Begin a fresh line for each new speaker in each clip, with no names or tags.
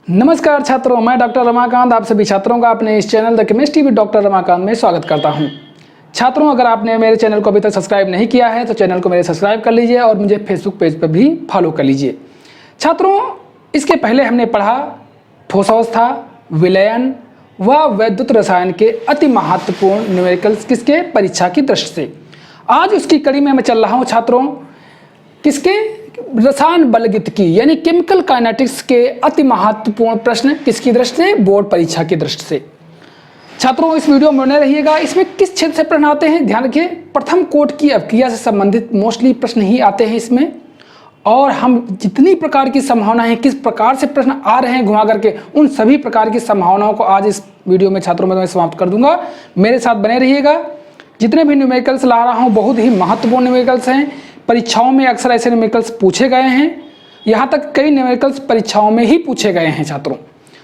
नमस्कार छात्रों, मैं डॉक्टर रमाकांत आप सभी छात्रों का अपने इस channel the chemistry with doctor Ramakant में स्वागत करता हूं। छात्रों, अगर आपने मेरे चैनल को अभी तक सब्सक्राइब नहीं किया है तो चैनल को मेरे सब्सक्राइब कर लीजिए और मुझे फेसबुक पेज पर भी फॉलो कर लीजिए। छात्रों, इसके पहले हमने पढ़ा ठोसावस्था, विलयन व वैद्युत रसायन के अति महत्वपूर्ण न्यूमेरिकल्स किसके परीक्षा की दृष्टि से। आज उसकी कड़ी में मैं चल रहा हूँ छात्रों किसके रसायन बलगतिकी यानी केमिकल काइनेटिक्स के अति महत्वपूर्ण प्रश्न किसकी दृष्टि से, बोर्ड परीक्षा की दृष्टि से। छात्रों, इस वीडियो में बने रहिएगा। इसमें किस क्षेत्र से प्रश्न आते हैं ध्यान रखिए। प्रथम कोट की अवक्रिया से संबंधित मोस्टली प्रश्न ही आते हैं इसमें, और हम जितनी प्रकार की संभावना है किस प्रकार से प्रश्न आ रहे हैं घुमा करके उन सभी प्रकार की संभावनाओं को आज इस वीडियो में छात्रों में मैं समाप्त कर दूंगा। मेरे साथ बने रहिएगा। जितने भी न्यूमेरिकल्स ला रहा हूँ बहुत ही महत्वपूर्ण न्यूमेरिकल्स हैं। परीक्षाओं में अक्सर ऐसे न्यूमेरिकल्स पूछे गए हैं, यहाँ तक कई न्यूमेरिकल्स परीक्षाओं में ही पूछे गए हैं छात्रों।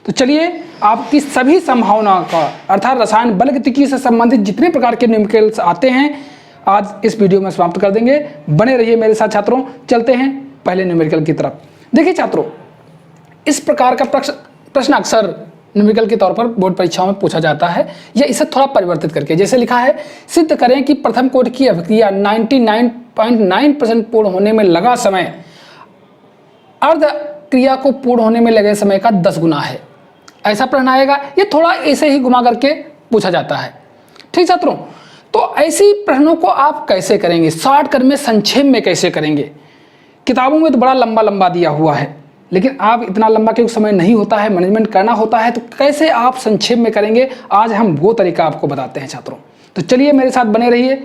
तो चलिए आपकी सभी संभावनाओं का अर्थात रसायन बलगतिकी से संबंधित जितने प्रकार के न्यूमेरिकल्स आते हैं आज इस वीडियो में समाप्त कर देंगे। बने रहिए मेरे साथ छात्रों। चलते हैं पहले न्यूमेरिकल की तरफ। देखिए छात्रों, इस प्रकार का प्रश्न अक्सर न्यूमेरिकल के तौर पर बोर्ड परीक्षाओं में पूछा जाता है, या इसे थोड़ा परिवर्तित करके जैसे लिखा है, सिद्ध करें कि प्रथम कोट की अभिक्रिया 99.9% पूर्ण होने में लगा समय अर्ध क्रिया को पूर्ण होने में लगे समय का 10 गुना है। ऐसा प्रश्न आएगा। ये थोड़ा ऐसे ही घुमा करके पूछा जाता है। ठीक छात्रों, तो ऐसी प्रश्नों को आप कैसे करेंगे, शॉर्टकट में संक्षेप में कैसे करेंगे। किताबों में तो बड़ा लंबा लंबा दिया हुआ है, लेकिन आप इतना लंबा क्योंकि समय नहीं होता है, मैनेजमेंट करना होता है, तो कैसे आप संक्षेप में करेंगे आज हम वो तरीका आपको बताते हैं छात्रों। तो चलिए मेरे साथ बने रहिए,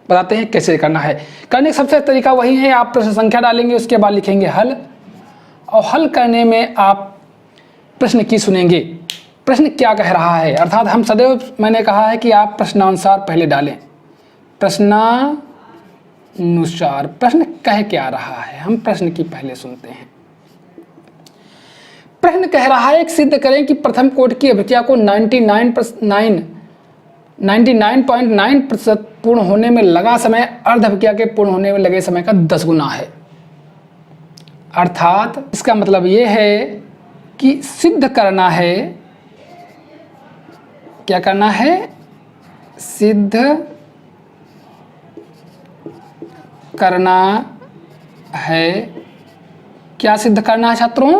बताते हैं कैसे करना है। करने का सबसे तरीका वही है, आप प्रश्न संख्या डालेंगे, उसके बाद लिखेंगे हल, और हल करने में आप प्रश्न की सुनेंगे प्रश्न क्या कह रहा है। अर्थात हम सदैव मैंने कहा है कि आप प्रश्नानुसार पहले डालें, प्रश्नानुसार प्रश्न कह क्या रहा है, हम प्रश्न की पहले सुनते हैं। प्रश्न कह रहा है सिद्ध करें कि प्रथम कोट की अभिक्रिया को 99.9% पूर्ण होने में लगा समय अर्ध अभिक्रिया के पूर्ण होने में लगे समय का 10 गुना है। अर्थात इसका मतलब ये है कि सिद्ध करना है, क्या करना है, सिद्ध करना है। क्या सिद्ध करना है छात्रों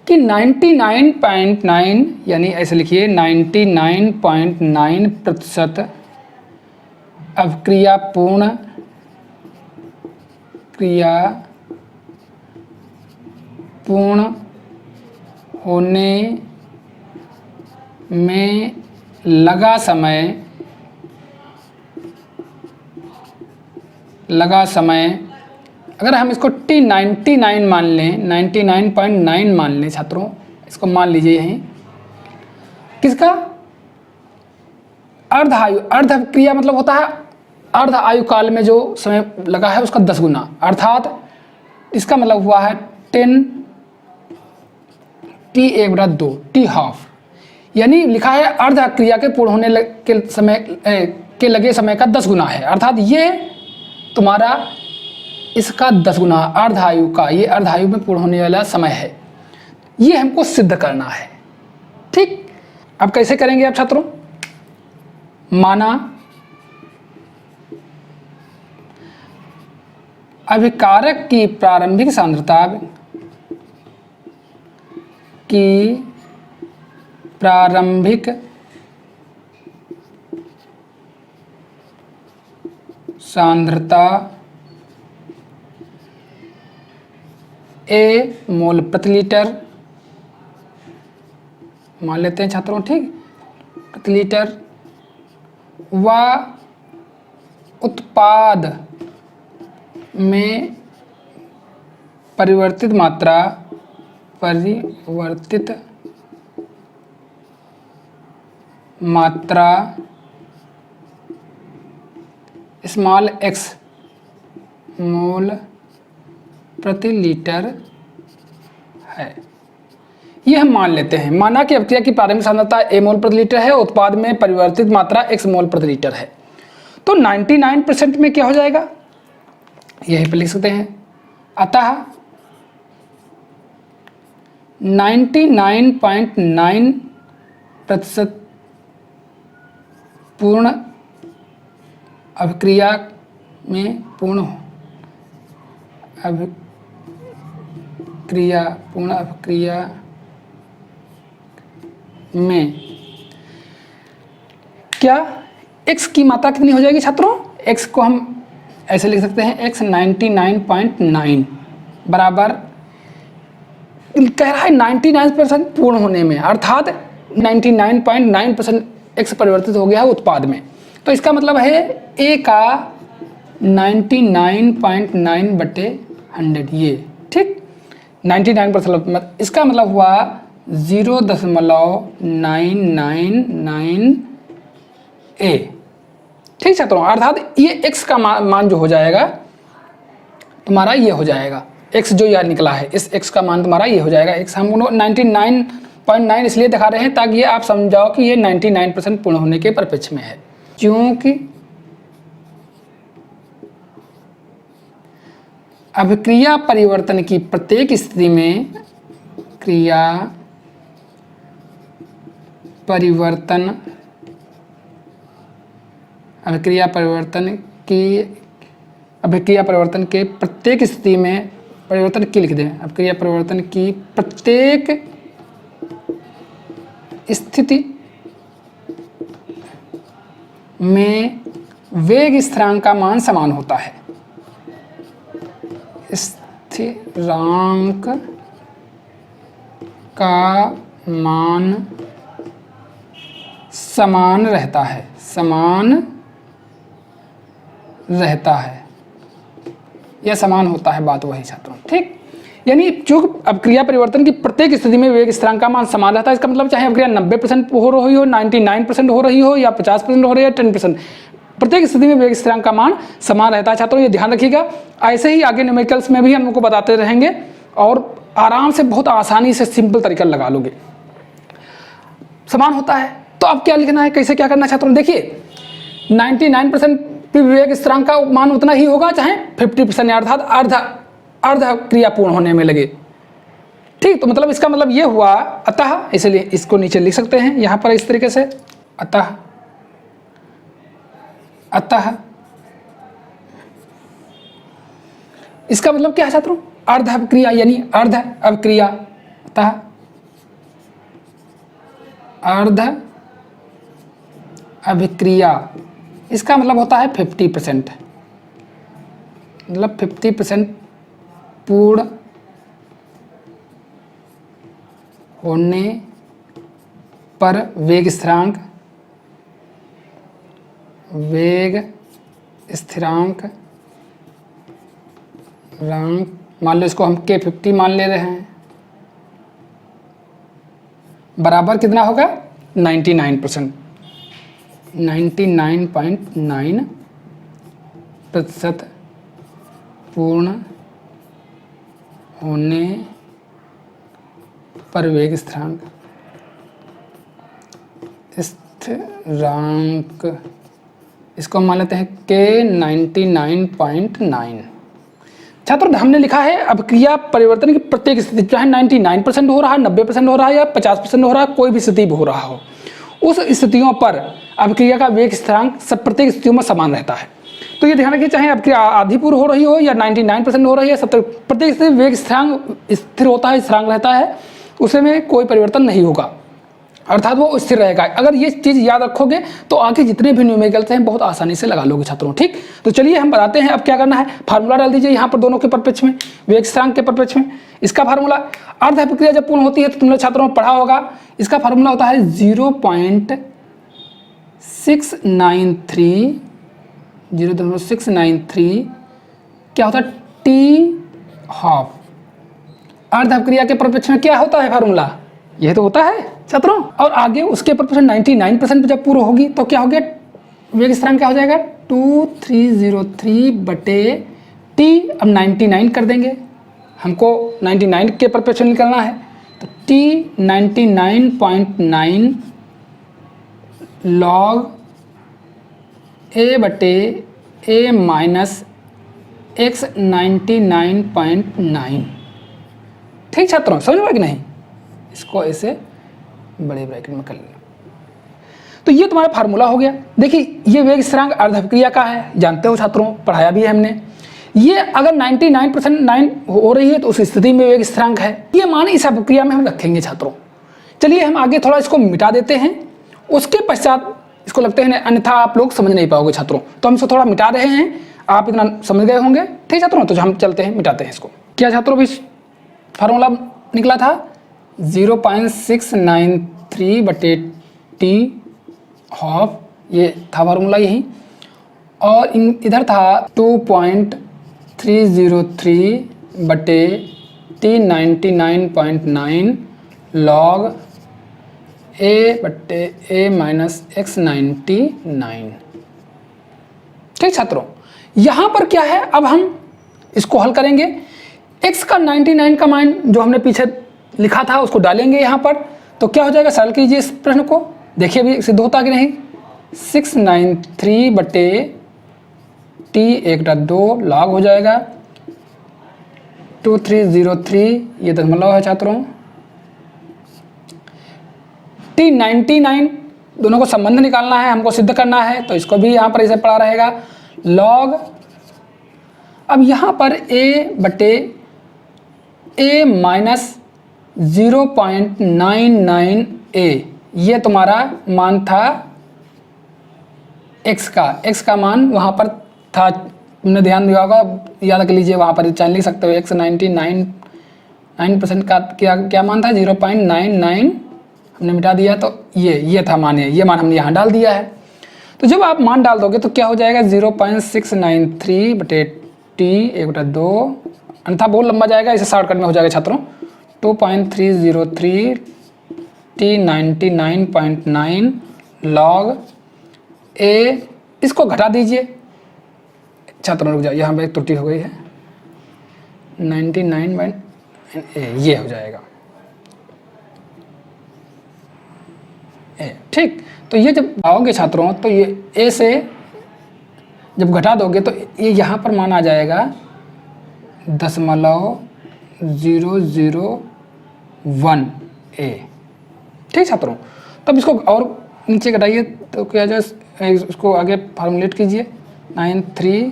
कि 99.9 यानी ऐसे लिखिए 99.9% अभिक्रिया पूर्ण होने में लगा समय अगर हम इसको T99 मान लें, 99.9 मान लें छात्रों, इसको मान लीजिए यहीं किसका, अर्ध आयु, अर्ध क्रिया मतलब होता है अर्ध आयु काल में जो समय लगा है उसका 10 गुना। अर्थात इसका मतलब हुआ है 10T1/2 T हाफ, यानी लिखा है अर्ध क्रिया के पूर्ण होने के समय के लगे समय का 10 गुना है। अर्थात ये तुम्हारा इसका 10 गुना अर्ध आयु का, ये अर्ध आयु में पूर्ण होने वाला समय है। ये हमको सिद्ध करना है। ठीक, अब कैसे करेंगे आप छात्रों, माना अभिकारक की प्रारंभिक सांद्रता A मोल प्रति लीटर मान लेते हैं छात्रों, ठीक, प्रति लीटर, व उत्पाद में परिवर्तित मात्रा स्मॉल x मोल प्रति लीटर है। ये हम मान लेते हैं। माना कि अभिक्रिया की प्रारंभिक सांद्रता A मोल प्रति लीटर है, उत्पाद में परिवर्तित मात्रा x मोल प्रति लीटर है। तो 99% में क्या हो जाएगा, यही पे लिख सकते हैं। अतः 99.9% पूर्ण अभिक्रिया में पूर्ण अभिक्रिया में क्या x की मात्रा कितनी हो जाएगी छात्रों? x को हम ऐसे लिख सकते हैं, x 99.9 बराबर कह रहा है 99% पूर्ण होने में, अर्थात 99.9% x परिवर्तित हो गया है उत्पाद में। तो इसका मतलब है a का 99.9/100 ये, ठीक, 99%, इसका मतलब हुआ 0.999 a, ठीक छात्रों। अर्थात ये x का मान जो हो जाएगा तुम्हारा ये हो जाएगा, x जो यार निकला है इस x का मान तुम्हारा ये हो जाएगा। x हम 99.9 इसलिए दिखा रहे हैं ताकि ये आप समझाओ कि ये 99% पूर्ण होने के परिप्रेक्ष्य में है, क्योंकि अभिक्रिया परिवर्तन की प्रत्येक स्थिति में अभिक्रिया परिवर्तन के प्रत्येक स्थिति में परिवर्तन की लिख दें, अभिक्रिया परिवर्तन की प्रत्येक स्थिति में वेग स्थिरांक का मान समान होता है, स्थिरांक का मान समान रहता है, यह समान होता है, बात वही छात्रों, ठीक। यानी जो अभिक्रिया परिवर्तन की प्रत्येक स्थिति में वेग स्थिरांक का मान समान रहता है, इसका मतलब चाहे अभिक्रिया 90% हो रही हो, 99% हो रही हो, या 50% हो रही है, 10%, प्रत्येक स्थिति में वेग स्थिरांक का मान समान रहता है छात्रों, ये ध्यान रखिएगा। ऐसे ही आगे न्यूमेरिकल्स में भी हम लोग को बताते रहेंगे और आराम से बहुत आसानी से सिंपल तरीका लगा लोगे। समान होता है तो अब क्या लिखना है, कैसे क्या करना है छात्रों? देखिए 99% विवेक स्थिरांक का मान उतना ही होगा चाहे 50% अर्थात अर्ध क्रिया पूर्ण होने में लगे, ठीक। तो मतलब इसका मतलब ये हुआ, अतः, इसलिए इसको नीचे लिख सकते हैं यहाँ पर इस तरीके से, अतः इसका मतलब क्या है छात्रों? अर्ध अभिक्रिया, यानी अर्ध अभिक्रिया, अतः अर्ध अभिक्रिया, इसका मतलब होता है 50%, मतलब 50% पूर्ण होने पर वेग स्थिरांक मान लो इसको हम K50 मान ले रहे हैं, बराबर कितना होगा? 99%, 99.9% पूर्ण होने पर वेग स्थिरांक इसको मान लेते हैं K 99.9। छात्रों हमने लिखा है अभिक्रिया परिवर्तन की प्रत्येक स्थिति, चाहे 99% हो रहा है, 90% हो रहा है या 50% हो रहा है, कोई भी स्थिति हो रहा हो, उस स्थितियों पर अभिक्रिया का वेग स्थिरांक सब प्रत्येक स्थितियों में समान रहता है। तो ये ध्यान रखिए, चाहे अभिक्रिया आधी पूर्ण हो रही हो या 99% हो रही है, प्रत्येक स्थिति वेग स्थिरांक स्थिर होता है, स्थिरांक रहता है, उसमें कोई परिवर्तन नहीं होगा, अर्थात वो स्थिर रहेगा। अगर ये चीज़ याद रखोगे तो आगे जितने भी न्यूमेरिकल्स हैं बहुत आसानी से लगा लोगे छात्रों, ठीक। तो चलिए हम बताते हैं अब क्या करना है। फार्मूला डाल दीजिए यहाँ पर दोनों के परिप्रेक्ष्य में, वेग स्थिरांक के परिप्रेक्ष्य में। इसका फार्मूला, अर्ध अभिक्रिया जब पूर्ण होती है तो तुमने छात्रों में पढ़ा होगा, इसका फार्मूला होता है 0.693 क्या होता है? T half. अर्ध अभिक्रिया के परिप्रेक्ष्य में क्या होता है फार्मूला? यह तो होता है छात्रों। और आगे उसके परिप्रेक्ष्य 99% जब पूर्ण होगी तो क्या हो गया? वेग स्थिरांक क्या हो जाएगा? 2303/T। अब 99 कर देंगे, हमको 99 के परिप्रेक्ष्य निकलना है, तो T 99.9 log A/A minus x 99.9। ठीक छात्रों, समझ में कि नहीं? इसको ऐसे बड़े ब्रैकेट में कर लेना। तो ये तुम्हारा फार्मूला हो गया। देखिए ये वेग स्थिरांक अर्धअभिक्रिया का है, जानते हो छात्रों, पढ़ाया भी है हमने। ये अगर 99% हो रही है तो उस स्थिति में वेग स्थिरांक है। ये मान इस अभिक्रिया में हम रखेंगे छात्रों। चलिए हम आगे थोड़ा इसको मिटा देते हैं, उसके पश्चात इसको लगते हैं, अन्यथा आप लोग समझ नहीं पाओगे छात्रों। तो हम इसको थोड़ा मिटा रहे हैं, आप इतना समझ गए होंगे, ठीक छात्रों। तो हम चलते हैं, मिटाते हैं इसको। क्या छात्रों भी फार्मूला निकला था 0.693 बटे टी हाफ, ये था फार्मूला यही। और इधर था 2.303 बटे टी 99.9 लॉग ए बटे ए माइनस एक्स 99। ठीक छात्रों, यहाँ पर क्या है, अब हम इसको हल करेंगे। x का 99 का मान जो हमने पीछे लिखा था उसको डालेंगे यहाँ पर, तो क्या हो जाएगा, सरल कीजिए इस प्रश्न को, देखिए अभी सिद्ध होता कि नहीं। 693 बटे टी 1/2 लॉग हो जाएगा 2303, ये दशमलव है छात्रों। T99 दोनों को संबंध निकालना है, हमको सिद्ध करना है, तो इसको भी यहाँ पर ऐसे पड़ा रहेगा लॉग। अब यहाँ पर a बटे a माइनस 0.99a, ये तुम्हारा मान था x का मान वहाँ पर था, तुमने ध्यान दिया होगा, याद कर लीजिए, वहाँ पर चाहे लिख सकते हो। x 99% का क्या मान था, 0.99, हमने मिटा दिया, तो ये था मान, ये मान हमने यहाँ डाल दिया है। तो जब आप मान डाल दोगे तो क्या हो जाएगा, 0.693 बटे टी 1/2, अन्यथा बहुत लंबा जाएगा, इसे शॉर्टकट में हो जाएगा छात्रों। 2.303 टी 99.9 लॉग ए, इसको घटा दीजिए छात्रों, रुक जाओ, यहाँ पर एक त्रुटि हो गई है, 99 ये हो जाएगा ए। ठीक, तो ये जब आओगे छात्रों तो ये ए से जब घटा दोगे तो ये यहाँ पर मान आ जाएगा 0.001 ए। ठीक छात्रों, तब इसको और नीचे घटाइए तो क्या जाए, इसको आगे फार्मूलेट कीजिए। 93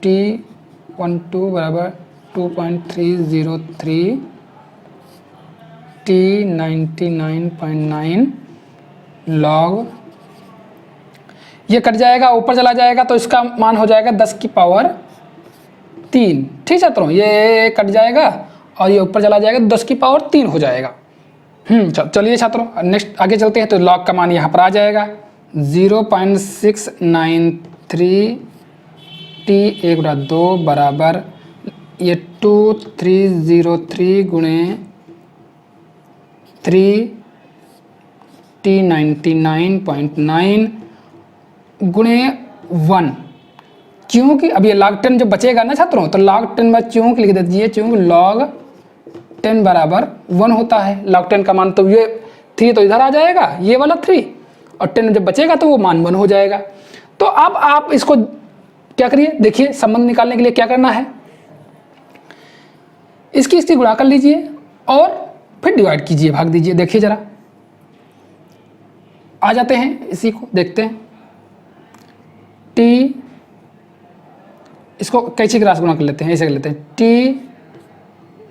टी 12 बराबर 2.303 टी 99.9 लॉग, ये कट जाएगा, ऊपर चला जाएगा तो इसका मान हो जाएगा 10 की पावर 3। ठीक छात्रों, ये कट जाएगा और ये ऊपर चला जाएगा, 10 की पावर 3 हो जाएगा। चलिए छात्रों नेक्स्ट आगे चलते हैं। तो लॉग का मान यहाँ पर आ जाएगा 0.693 टी 1/2 बराबर ये 2303 गुणे 3 टी 99.9 गुणे 1, क्योंकि अब ये log 10 जब बचेगा ना छात्रों, तो log 10 में क्योंकि लिख दीजिए, क्योंकि log 10 बराबर 1 होता है। log 10 का मान तो ये 3 तो इधर आ जाएगा, ये वाला 3, और 10 जब बचेगा तो वो मान 1 हो जाएगा। तो अब आप इसको क्या करिए, देखिए संबंध निकालने के लिए क्या करना है, इसकी गुणा कर लीजिए और फिर डिवाइड कीजिए, भाग दीजिए। देखिए जरा, आ जाते हैं, इसी को देखते हैं। टी, इसको कैसे क्रास गुणा कर लेते हैं, ऐसे कर लेते हैं। टी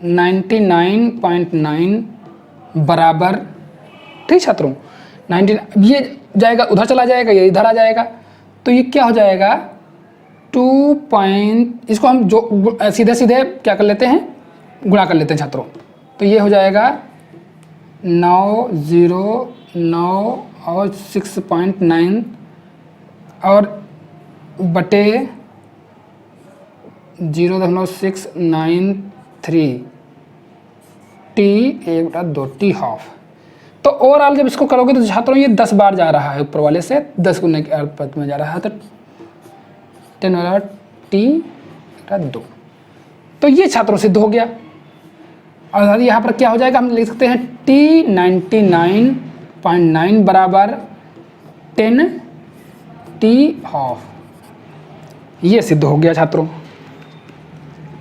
99.9 बराबर, ठीक छात्रों, 19, ये जाएगा उधर चला जाएगा, ये इधर आ जाएगा, तो ये क्या हो जाएगा 2. इसको हम जो सीधे सीधे क्या कर लेते हैं, गुणा कर लेते हैं छात्रों। तो ये हो जाएगा 909 और 6.9 और बटे 0.693 टी 1/2 टी हाफ। तो ओवरऑल जब इसको करोगे तो छात्रों ये 10 बार जा रहा है, ऊपर वाले से 10 गुने के पद में जा रहा है, तो 10 वाला टी 2। तो ये छात्रों सिद्ध हो गया। और यहाँ पर क्या हो जाएगा, हम लिख सकते हैं टी 99.9 बराबर 10 टी हाफ, ये सिद्ध हो गया छात्रों।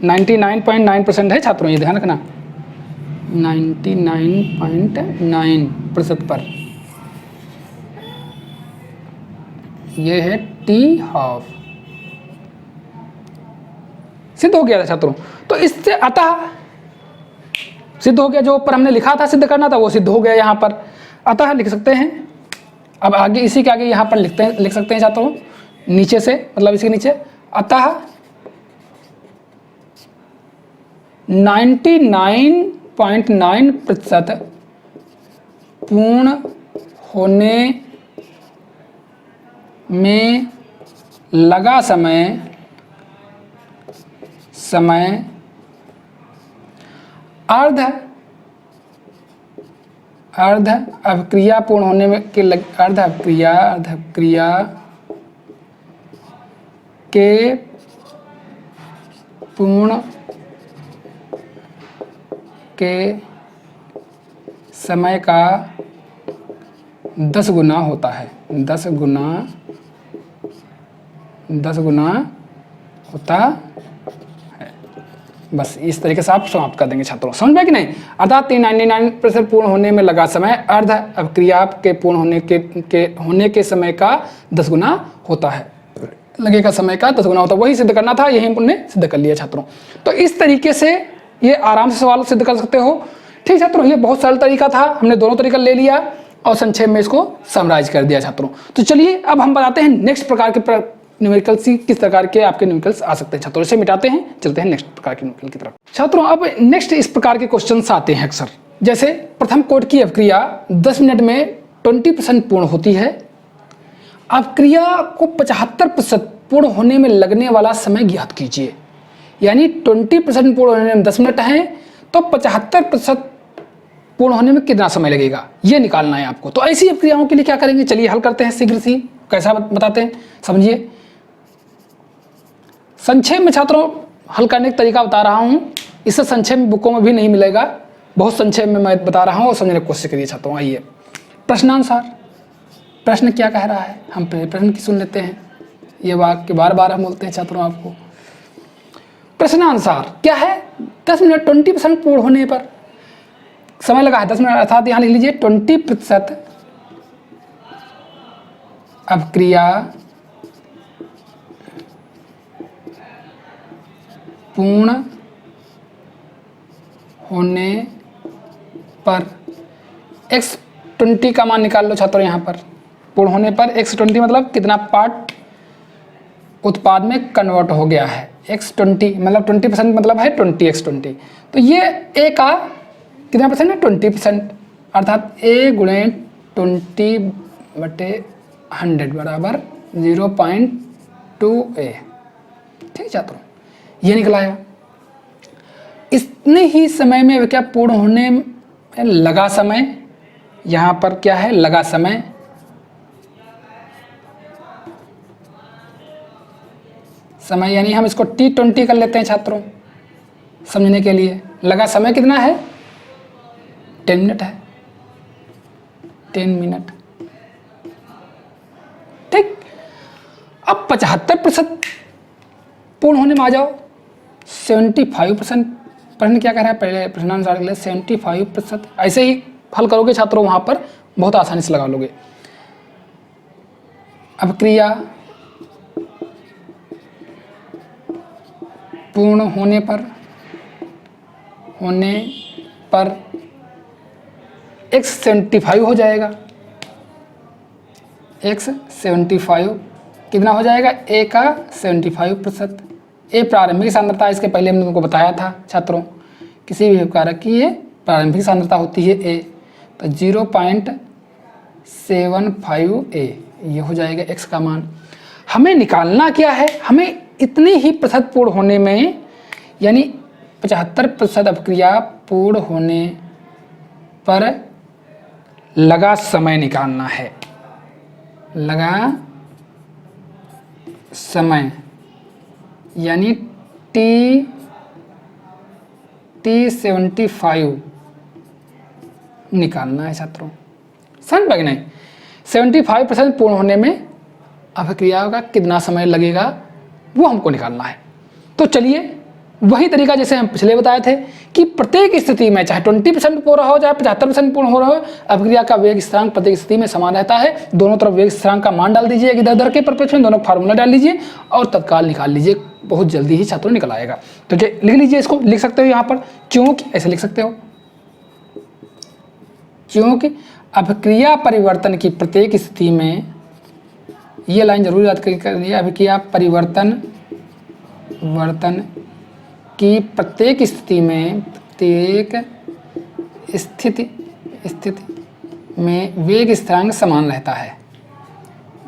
99.9% है छात्रों, ये ध्यान रखना। 99.9% पर, ये है टी हाफ। सिद्ध हो गया था छात्रों। तो इससे अतः सिद्ध हो गया, जो ऊपर हमने लिखा था सिद्ध करना था वो सिद्ध हो गया यहाँ पर। अतः लिख सकते हैं, अब आगे इसी के आगे यहाँ पर लिख सकते हैं छात्रों, नीचे से, मतलब इसके नीचे, अतः 99.9% पूर्ण होने में लगा समय अर्ध अभिक्रिया पूर्ण होने में के अर्ध अभिक्रिया के पूर्ण के समय का 10 गुना होता है, 10 गुना होता है। बस इस तरीके से आप समाप्त कर देंगे छात्रों, समझ में कि नहीं। अर्थात 99% पूर्ण होने में लगा समय अर्ध अभिक्रिया के पूर्ण होने के समय का 10 गुना होता है, लगेगा समय का 10 गुना होता है। वही सिद्ध करना था, यही हमने सिद्ध कर लिया छात्रों। तो इस तरीके से ये आराम से सवाल सिद्ध कर सकते हो। ठीक छात्रों, ये बहुत सरल तरीका था, हमने दोनों तरीका ले लिया और संक्षेप में इसको समराइज कर दिया छात्रों। तो चलिए अब हम बताते हैं नेक्स्ट प्रकार के न्यूमेरिकल्स, किस प्रकार के आपके न्यूमेरिकल्स आ सकते हैं छात्रों। इसे मिटाते हैं, चलते हैं नेक्स्ट प्रकार के न्यूमेरिकल की तरफ छात्रों। अब नेक्स्ट इस प्रकार के क्वेश्चंस आते हैं अक्सर, जैसे प्रथम कोट की अभिक्रिया 10 मिनट में 20% पूर्ण होती है। अभिक्रिया को 75% पूर्ण होने में लगने वाला समय ज्ञात कीजिए। यानी 20% पूर्ण होने में 10 मिनट हैं, तो 75% पूर्ण होने में कितना समय लगेगा, ये निकालना है आपको। तो ऐसी अभिक्रियाओं के लिए क्या करेंगे, चलिए हल करते हैं शीघ्र से। कैसा बताते हैं, समझिए। संक्षेप में छात्रों हल करने का तरीका बता रहा हूं, इससे संक्षेप में बुकों में भी नहीं मिलेगा, बहुत संक्षेप में मैं बता रहा हूं और समझने की कोशिश करिए छात्रों। आइए प्रश्नानुसार, प्रश्न क्या कह रहा है, हम प्रश्न की सुन लेते हैं। ये वाक्य बार बार हम बोलते हैं छात्रों आपको। प्रश्नानुसार क्या है, 10 मिनट 20% पूर्ण होने पर समय लगा है 10 मिनट, अर्थात यहां लिख लीजिए 20% अभिक्रिया पूर्ण होने पर x20 का मान निकाल लो छात्रों। यहाँ पर पूर्ण होने पर x20 मतलब कितना पार्ट उत्पाद में कन्वर्ट हो गया है। x20 मतलब 20% मतलब है 20x20, तो ये a का कितना परसेंट है, 20%, अर्थात a गुणे 20/100 बराबर 0.2a। ठीक छात्रों, ये निकला है। इतने ही समय में क्या पूर्ण होने में लगा समय, यहाँ पर क्या है लगा समय, यानी हम इसको T20 कर लेते हैं छात्रों समझने के लिए। लगा समय कितना है, 10 मिनट है, 10 मिनट। ठीक, अब 75% पूर्ण होने में आ जाओ, 75%। प्रश्न क्या कह रहा है, पहले प्रश्नानुसार के लिए 75%। ऐसे ही हल करोगे छात्रों, वहां पर बहुत आसानी से लगा लोगे। अभिक्रिया पूर्ण होने पर x75 हो जाएगा। x75 कितना हो जाएगा, a का 75%। a प्रारंभिक सांद्रता, इसके पहले हमने तुमको बताया था छात्रों, किसी भी कारक की ये प्रारंभिक सांद्रता होती है a, तो 0.75a ये हो जाएगा x का मान। हमें निकालना क्या है, हमें इतने ही प्रतिशत पूर्ण होने में, यानी 75% अभिक्रिया पूर्ण होने पर लगा समय निकालना है। लगा समय यानी T75 निकालना है छात्रों, समझ पाए कि नहीं। 75% पूर्ण होने में अभिक्रिया का कितना समय लगेगा वो हमको निकालना है। तो चलिए वही तरीका जैसे हम पिछले बताए थे कि प्रत्येक स्थिति में चाहे 20% पूरा हो चाहे 75% पूर्ण हो रहा हो, अभिक्रिया का वेग स्थिरांक प्रत्येक स्थिति में समान रहता है। दोनों तरफ वेग स्थिरांक का मान डाल दीजिए इधर उधर के परिप्रेक्ष्य में, दोनों फार्मूला डाल लीजिए और तत्काल निकाल लीजिए, बहुत जल्दी ही छात्रों निकल आएगा। तो लिख लीजिए, इसको लिख सकते हो यहाँ पर क्योंकि, ऐसे लिख सकते हो, क्योंकि अभिक्रिया परिवर्तन की प्रत्येक स्थिति में, ये लाइन जरूर याद करिए, अभिक्रिया परिवर्तन की प्रत्येक स्थिति में वेग स्थिरांक समान रहता है।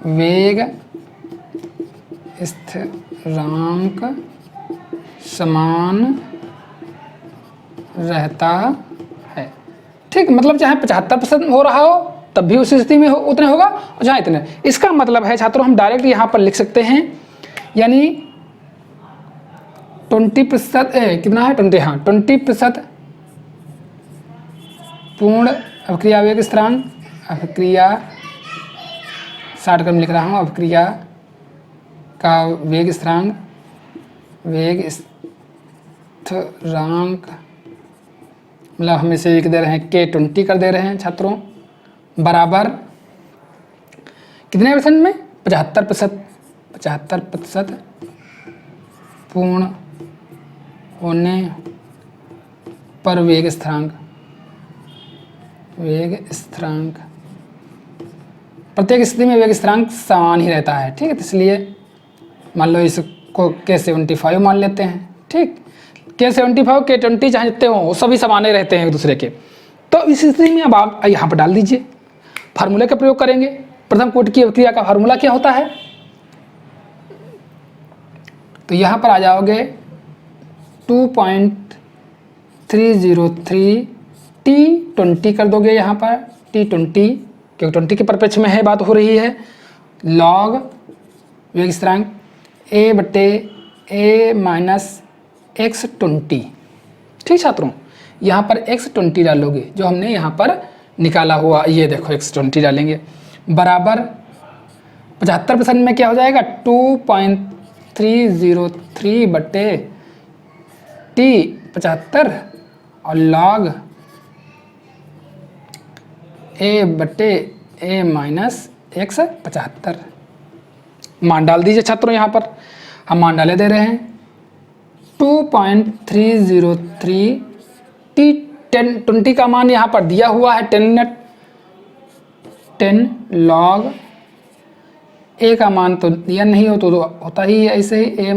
वेग स्थिरांक समान रहता है, ठीक। मतलब चाहे 75% हो रहा हो तब भी उस स्थिति में उतने होगा, और जहाँ इतने, इसका मतलब है छात्रों हम डायरेक्ट यहाँ पर लिख सकते हैं, यानी 20% कितना है 20, हाँ 20% पूर्ण अभिक्रिया वेग स्थिरांक, अभिक्रिया शॉर्ट में लिख रहा हूँ, अभिक्रिया का वेग स्थिरांक, वेग स्थिरांक मतलब हम इसे लिख दे रहे हैं K20 कर दे रहे हैं छात्रों, बराबर कितने परसेंट में, 75% पूर्ण होने पर वेग स्थिरांक प्रत्येक स्थिति में वेग स्थिरांक समान ही रहता है, ठीक है। तो इसलिए मान लो इसको K75 मान लेते हैं, ठीक। K75 K20 चाहे जितने हो वो सभी समाने रहते हैं एक दूसरे के। तो इस स्थिति में अब आप यहाँ पर डाल दीजिए, फार्मूले का प्रयोग करेंगे। प्रथम कोटि की अभिक्रिया का फार्मूला क्या होता है, तो यहाँ पर आ जाओगे 2.303 T20 कर दोगे यहाँ पर T20, क्योंकि 20 के परिप्रेक्ष्य में है बात हो रही है, लॉग वेग स्थिरांक A/A माइनस x20, ठीक छात्रों। यहाँ पर x20 डालोगे जो हमने यहाँ पर निकाला हुआ, ये देखो x20 डालेंगे, बराबर 75% में क्या हो जाएगा 2.303 बटे T 75 और लॉग A/A माइनस x 75, मान डाल दीजिए छात्रों। यहाँ पर हम मान डाले दे रहे हैं 2.303 T20 का मान यहाँ पर दिया हुआ है 10 लॉग A का मान तो दिया नहीं हो तो होता ही है, ऐसे ही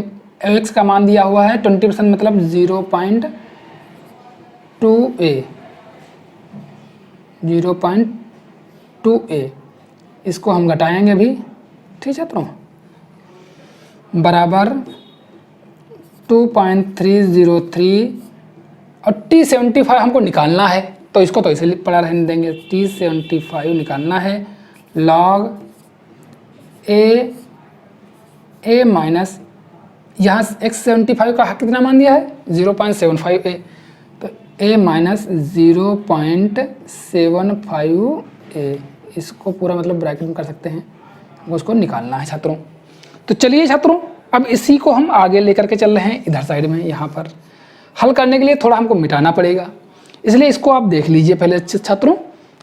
x का मान दिया हुआ है 20% मतलब 0.2a, इसको हम घटाएंगे भी, ठीक छात्रों, बराबर 2.303 और T75 हमको निकालना है, तो इसको तो इसे पड़ा रहने देंगे, T75 निकालना है, लॉग A माइनस यहाँ x75 का कितना मान दिया है 0.75a, तो a माइनस 0.75a, इसको पूरा मतलब ब्रैकेट में कर सकते हैं, उसको निकालना है छात्रों। तो चलिए छात्रों अब इसी को हम आगे लेकर के चल रहे हैं इधर साइड में। यहाँ पर हल करने के लिए थोड़ा हमको मिटाना पड़ेगा, इसलिए इसको आप देख लीजिए पहले अच्छे छात्रों।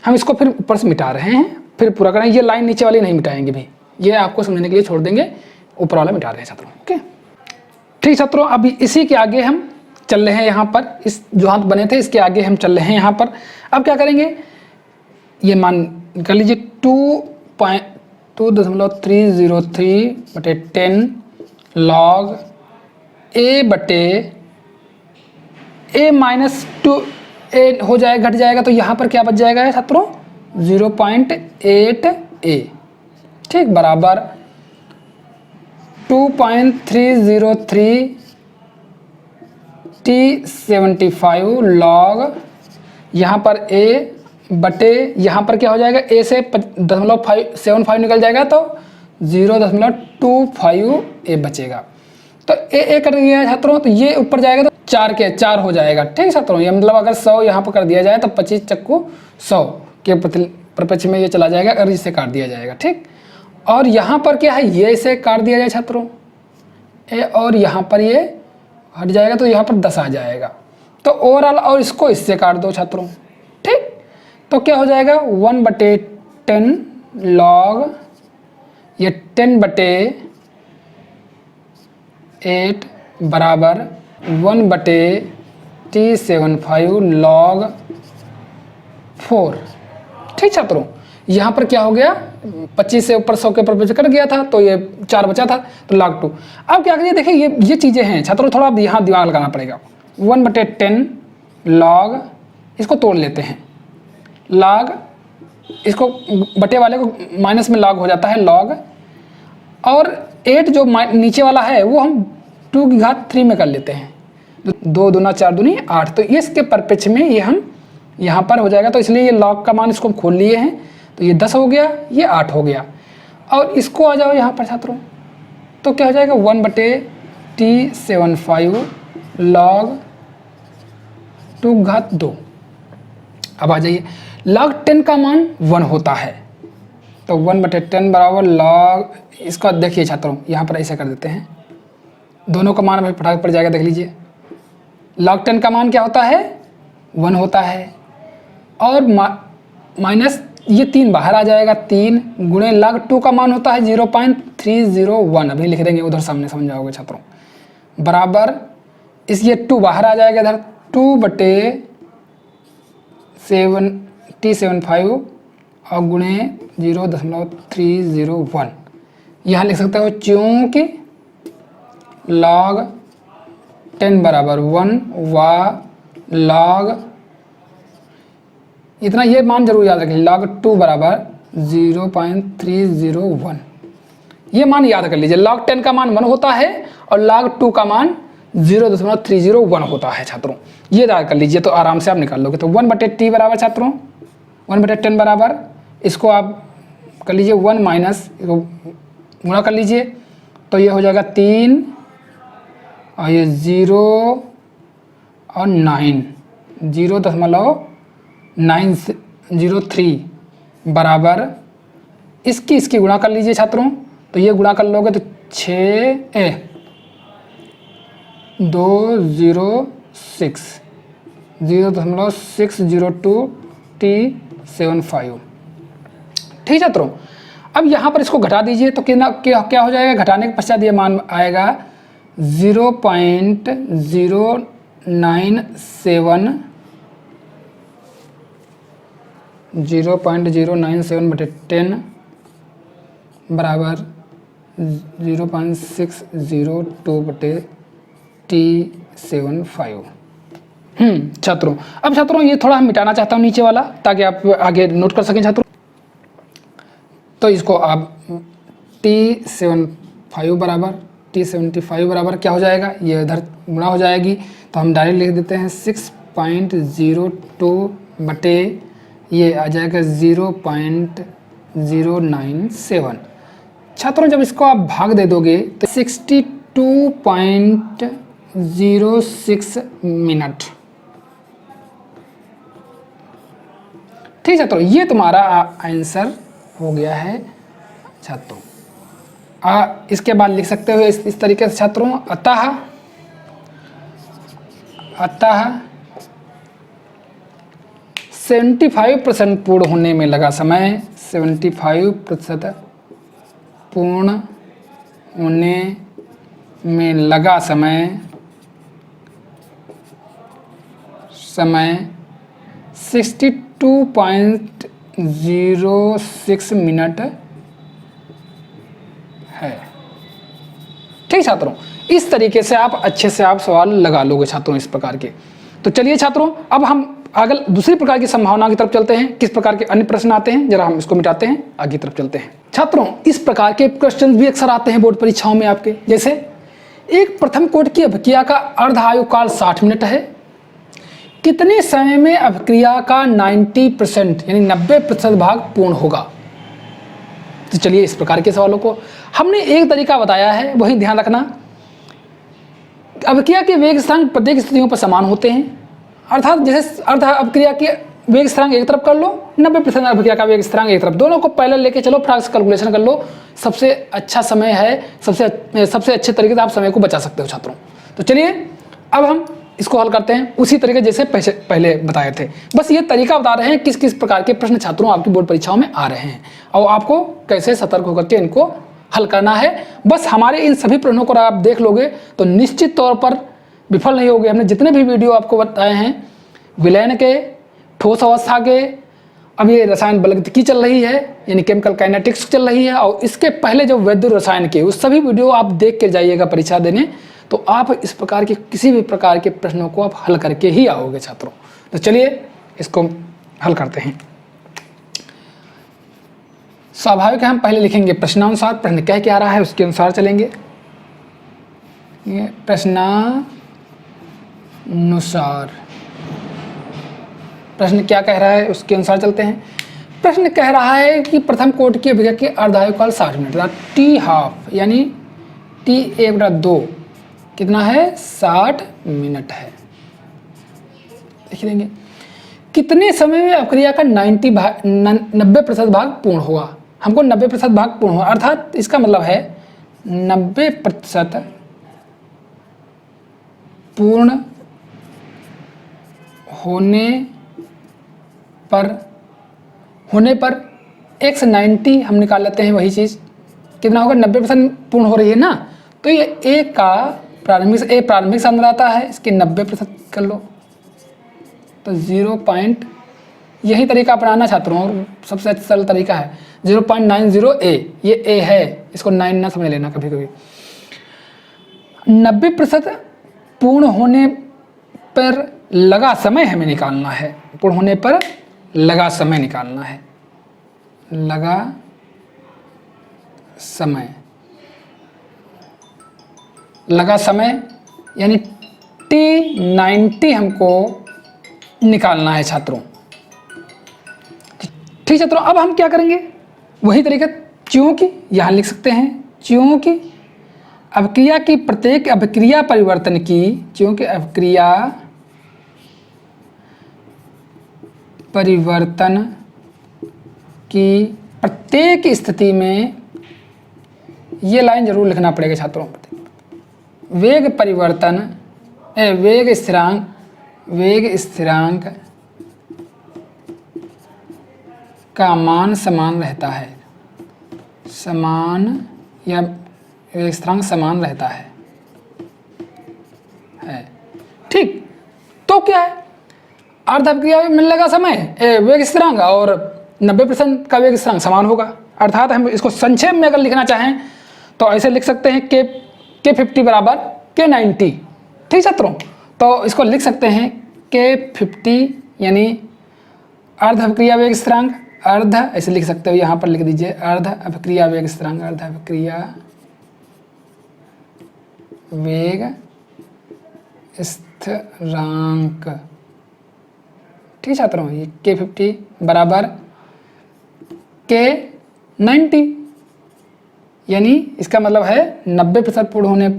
हम इसको फिर ऊपर से मिटा रहे हैं, फिर पूरा करें, ये लाइन नीचे वाली नहीं मिटाएंगे भी, ये आपको समझने के लिए छोड़ देंगे, ऊपर वाला मिटा रहे हैं छात्रों, ओके। ठीक छात्रों, अभी इसी के आगे हम चल रहे हैं, यहाँ पर इस जो हाथ बने थे इसके आगे हम चल रहे हैं यहाँ पर। अब क्या करेंगे, ये मान कर लीजिए 2.303 बटे 10 लॉग A माइनस 2a हो जाएगा, घट जाएगा, तो यहाँ पर क्या बच जाएगा छात्रों 0.8a, ठीक, बराबर 2.303 T75 लॉग यहाँ पर a बटे यहाँ पर क्या हो जाएगा, a से 0.75 निकल जाएगा तो 0.25a बचेगा। तो a कर दिया है छात्रों, तो ये ऊपर जाएगा तो 4 हो जाएगा, ठीक छात्रों। ये मतलब अगर 100 यहाँ पर कर दिया जाए तो 25 चक्कू 100 के प्रपक्ष में ये चला जाएगा, अगर इसे काट दिया जाएगा, ठीक। और यहाँ पर क्या है, ये इसे काट दिया जाए छात्रों, और यहाँ पर ये हट जाएगा तो यहाँ पर 10 आ जाएगा। तो ओवरऑल और इसको इससे काट दो छात्रों, ठीक। तो क्या हो जाएगा 1/10 log, ये 10/8 बराबर 1/T75 log 4, ठीक छात्रों। यहाँ पर क्या हो गया 25 से ऊपर 100 के ऊपर कट गया था तो ये 4 बचा था तो log 2। अब क्या करिए, देखिए ये चीज़ें हैं छात्रों, थोड़ा अब यहाँ दिमाग लगाना पड़ेगा। 1/10 log, इसको तोड़ लेते हैं, log, इसको बटे वाले को माइनस में log हो जाता है log, और 8 जो नीचे वाला है वो हम 2 की घात 3 में कर लेते हैं, 2 दूना 4 दूनी 8, तो ये इसके परपेच में ये हम यहाँ पर हो जाएगा, तो इसलिए ये log का मान इसको हम खोल लिए हैं, तो ये 10 हो गया, ये 8 हो गया। और इसको आ जाओ यहाँ पर छात्रों, तो क्या हो जाएगा 1/T75 log 2 घात 2। अब आ जाइए, log 10 का मान 1 होता है, तो 1/10 बराबर log, इसका देखिए छात्रों यहाँ पर ऐसे कर देते हैं, दोनों का मान अभी फटाफट पड़ जाएगा, देख लीजिए। log 10 का मान क्या होता है 1 होता है, और माइनस ये 3 बाहर आ जाएगा, 3 गुणे log 2 का मान होता है 0.301, अभी लिख देंगे उधर सामने समझ जाओगे छात्रों, बराबर इस ये 2 बाहर आ जाएगा इधर, 2/T75 और गुणे 0.301, यहाँ लिख सकते हो चूँकि log 10 बराबर 1 व log, इतना ये मान जरूर याद रखिए, log 2 बराबर 0.301, ये मान याद कर लीजिए। log 10 का मान 1 होता है और log 2 का मान 0.301 होता है छात्रों, ये याद कर लीजिए, तो आराम से आप निकाल लोगे। तो 1/T बराबर छात्रों 1/10 बराबर, इसको आप कर लीजिए 1 माइनस गुणा कर लीजिए, तो ये हो जाएगा 3 और ये 0 और 9, 0.903 बराबर इसकी गुणा कर लीजिए छात्रों, तो ये गुणा कर लोगे तो 0.602 T75, ठीक छात्रों। अब यहाँ पर इसको घटा दीजिए, तो क्या हो जाएगा, घटाने के पश्चात ये मान आएगा 0.097/10 बराबर 0.602/T75। छात्रों, अब छात्रों ये थोड़ा हम मिटाना चाहता हूँ नीचे वाला, ताकि आप आगे नोट कर सकें छात्रों। तो इसको आप T75 बराबर क्या हो जाएगा, ये इधर गुणा हो जाएगी, तो हम डायरेक्ट लिख देते हैं 6.02 बटे ये आ जाएगा 0.097। छात्रों जब इसको आप भाग दे दोगे तो 62.06 मिनट, ठीक छात्रों, ये तुम्हारा आंसर हो गया है छात्रों। इसके बाद लिख सकते हो इस तरीके से छात्रों, अतः 75% पूर्ण होने में लगा समय, 75% पूर्ण होने में लगा समय 62.06 मिनट है, ठीक छात्रों। इस तरीके से आप अच्छे से आप सवाल लगा लोगे छात्रों इस प्रकार के। तो चलिए छात्रों, अब हम आगे दूसरी प्रकार की संभावना की तरफ चलते हैं, किस प्रकार के अन्य प्रश्न आते हैं, जरा हम इसको मिटाते हैं, आगे तरफ चलते हैं। छात्रों इस प्रकार के क्वेश्चन भी अक्सर आते हैं बोर्ड परीक्षाओं में आपके, जैसे एक प्रथम कोटि की अभिक्रिया का अर्ध आयुकाल 60 मिनट है, कितने समय में अभिक्रिया का 90% यानी 90% भाग पूर्ण होगा। तो चलिए इस प्रकार के सवालों को हमने एक तरीका बताया है, वही ध्यान रखना। अभिक्रिया के वेग स्थान प्रत्येक स्थितियों पर समान होते हैं, अर्थात जैसे अर्ध अभिक्रिया के वेग स्थिरांक एक तरफ कर लो, 90% अभिक्रिया का वेग स्थिरांक एक तरफ, दोनों को पहले लेके चलो, फटाक से कैलकुलेशन कर लो, सबसे अच्छा समय है, सबसे अच्छे तरीके से आप समय को बचा सकते हो छात्रों। तो चलिए अब हम इसको हल करते हैं उसी तरीके जैसे पहले बताए थे। बस ये तरीका बता रहे हैं किस किस प्रकार के प्रश्न छात्रों आपकी बोर्ड परीक्षाओं में आ रहे हैं और आपको कैसे सतर्क होकर के इनको हल करना है। बस हमारे इन सभी प्रश्नों को आप देख लोगे तो निश्चित तौर पर विफल नहीं होगे। हमने जितने भी वीडियो आपको बताए हैं, विलयन के, ठोस अवस्था के, अब ये रसायन बलगतिकी चल रही है यानी केमिकल काइनेटिक्स चल रही है, और इसके पहले जो वैद्युत रसायन के, उस सभी वीडियो आप देख के जाइएगा परीक्षा देने, तो आप इस प्रकार के किसी भी प्रकार के प्रश्नों को आप हल करके ही आओगे छात्रों। तो चलिए इसको हल करते हैं। स्वाभाविक है हम पहले लिखेंगे प्रश्नानुसार, प्रश्न कह क्या रहा है उसके अनुसार चलेंगे। ये प्रश्नानुसार प्रश्न क्या कह रहा है उसके अनुसार चलते हैं। प्रश्न कह रहा है कि प्रथम कोटि की अभिक्रिया के अर्धायुकाल 60 मिनट, टी हाफ यानी T1/2 कितना है 60 मिनट है। लिख देंगे कितने समय में अभिक्रिया का 90% भाग पूर्ण हुआ। हमको 90% भाग पूर्ण हुआ, अर्थात इसका मतलब है 90% पूर्ण होने पर x90 हम निकाल लेते हैं। वही चीज़ कितना होगा, 90% पूर्ण हो रही है ना, तो ये A का प्रारंभिक सांद्रता है, इसके 90% कर लो तो 0. यही तरीका अपनाना छात्रों, सबसे सरल तरीका है 0.90 A, ये A है, इसको 9 ना समझ लेना कभी कभी। 90% पूर्ण होने पर लगा समय हमें निकालना है, पूर्ण होने पर लगा समय निकालना है, लगा समय यानी T90 हमको निकालना है छात्रों। ठीक छात्रों, अब हम क्या करेंगे, वही तरीका क्योंकि यहाँ लिख सकते हैं, क्योंकि अभिक्रिया की प्रत्येक अभिक्रिया परिवर्तन की, क्योंकि अभिक्रिया परिवर्तन की प्रत्येक स्थिति में, ये लाइन जरूर लिखना पड़ेगा छात्रों, वेग स्थिरांक का मान समान रहता है, वेग स्थिरांक समान रहता है। ठीक, तो क्या है, अर्ध अभिक्रिया में लगा समय वेग स्थिरांक और 90% का वेग स्थिरांक समान होगा। अर्थात हम इसको संक्षेप में अगर लिखना चाहें तो ऐसे लिख सकते हैं K50 बराबर K90। ठीक छात्रों, तो इसको लिख सकते हैं K50 यानी अर्ध अभिक्रिया वेग स्थिरांक, अर्ध ऐसे लिख सकते हो, यहाँ पर लिख दीजिए अर्ध अभिक्रिया वेग स्थिरांक, अर्ध अभिक्रिया वेग स्थिरांक। ठीक छात्रों, ये K50 बराबर K90 यानी इसका मतलब है 90% पूर्ण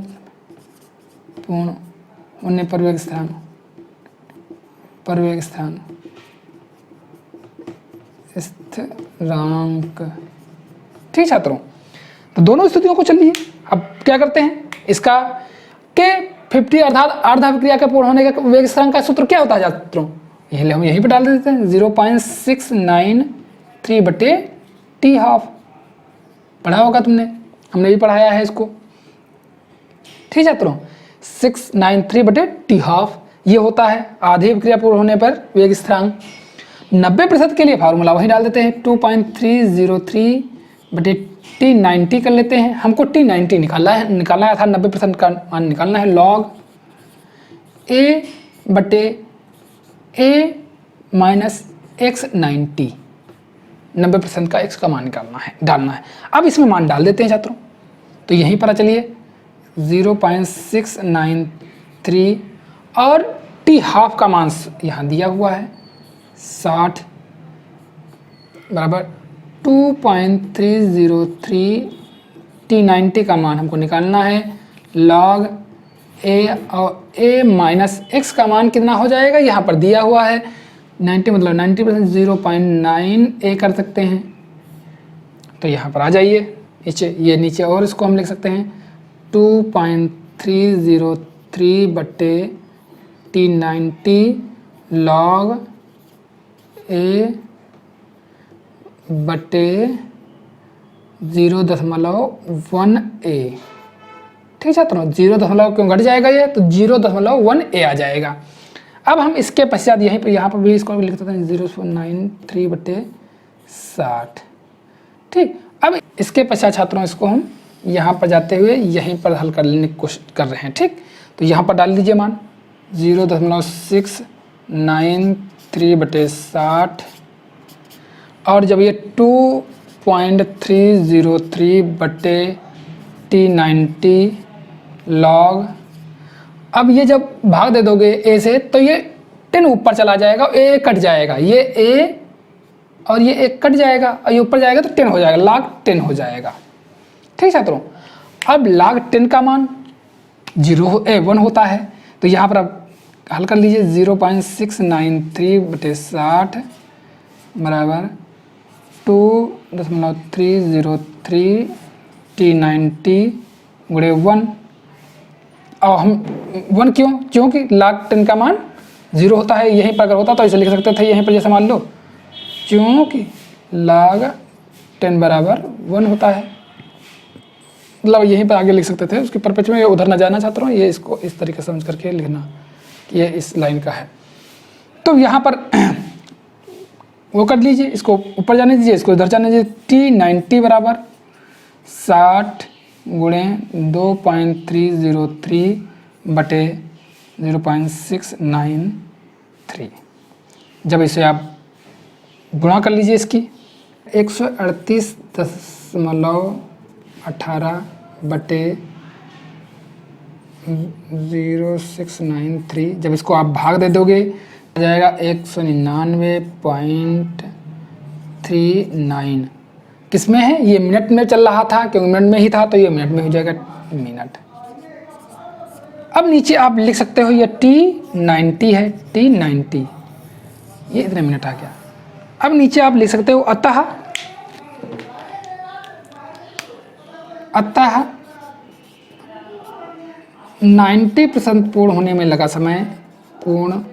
होने पर वेग स्थिरांक। ठीक छात्रों, तो दोनों स्थितियों को चलिए अब क्या करते हैं, इसका K50 अर्थात अर्ध अभिक्रिया के पूर्ण होने का वेग स्थिरांक का सूत्र क्या होता है छात्रों, यही हम यहीं पे डाल देते हैं 0.693/T हाफ। पढ़ा होगा तुमने, हमने भी पढ़ाया है इसको। ठीक छात्रों, 693/T हाफ ये होता है आधी अभिक्रिया पूर्ण होने पर वेग स्थिरांक। 90% के लिए फार्मूला वही डाल देते हैं 2.303/T90 कर लेते हैं। हमको T90 निकालना है था 90% का मान निकालना है, log A माइनस x90, 90% का x का मान डालना है। अब इसमें मान डाल देते हैं छात्रों, तो यहीं पर चलिए 0.693 और T हाफ का मान यहाँ दिया हुआ है 60 बराबर 2.303, T90 का मान हमको निकालना है log A, और A माइनस x का मान कितना हो जाएगा, यहाँ पर दिया हुआ है 90 मतलब 90% 0.9 A कर सकते हैं। तो यहाँ पर आ जाइए ये नीचे, और इसको हम लिख सकते हैं 2.303/T T90 log A बटे 0.1A। ठीक है छात्रों, 0 क्यों घट जाएगा ये, तो 0.1A आ जाएगा। अब हम इसके पश्चात यहीं पर यहाँ पर भी इसको लिख देते हैं 0.93 बटे 60। ठीक, अब इसके पश्चात छात्रों इसको हम यहाँ पर जाते हुए यहीं पर हल करने की कोशिश कर रहे हैं। ठीक, तो यहाँ पर डाल दीजिए मान 0.693 बटे 60, और जब ये 2.303 बटे T90 लॉग, अब ये जब भाग दे दोगे A से तो ये 10 ऊपर चला जाएगा, A कट जाएगा, ये A और ये 1 कट जाएगा और ये ऊपर जाएगा तो 10 हो जाएगा, log 10 हो जाएगा। ठीक छात्रों, अब log 10 का मान 1 होता है, तो यहाँ पर आप हल कर लीजिए 0.693 बटे 60 बराबर 2.303 T90 गुणे 1। और हम 1 क्योंकि log 10 का मान 0 होता है, यहीं पर अगर होता तो इसे लिख सकते थे, यहीं पर जैसे मान लो क्योंकि log 10 बराबर 1 होता है, मतलब यहीं पर आगे लिख सकते थे, उसके परपेच में उधर ना जाना छात्रों, ये इसको इस तरीके से समझ करके लिखना कि ये इस लाइन का है। तो यहाँ पर वो कर लीजिए, इसको ऊपर जाने दीजिए, इसको इधर जाने दीजिए। T90 बराबर 60 गुणे 2.303 बटे 0.693। जब इसे आप गुणा कर लीजिए इसकी 138.18 बटे 0.693, जब इसको आप भाग दे दोगे आ जाएगा 199.39। किस में है, ये मिनट में चल रहा था, क्योंकि मिनट में ही था तो ये मिनट में हो जाएगा मिनट। अब नीचे आप लिख सकते हो ये T90 है, T90 ये इतने मिनट आ गया। अब नीचे आप लिख सकते हो अतः 90% पूर्ण होने में लगा समय, पूर्ण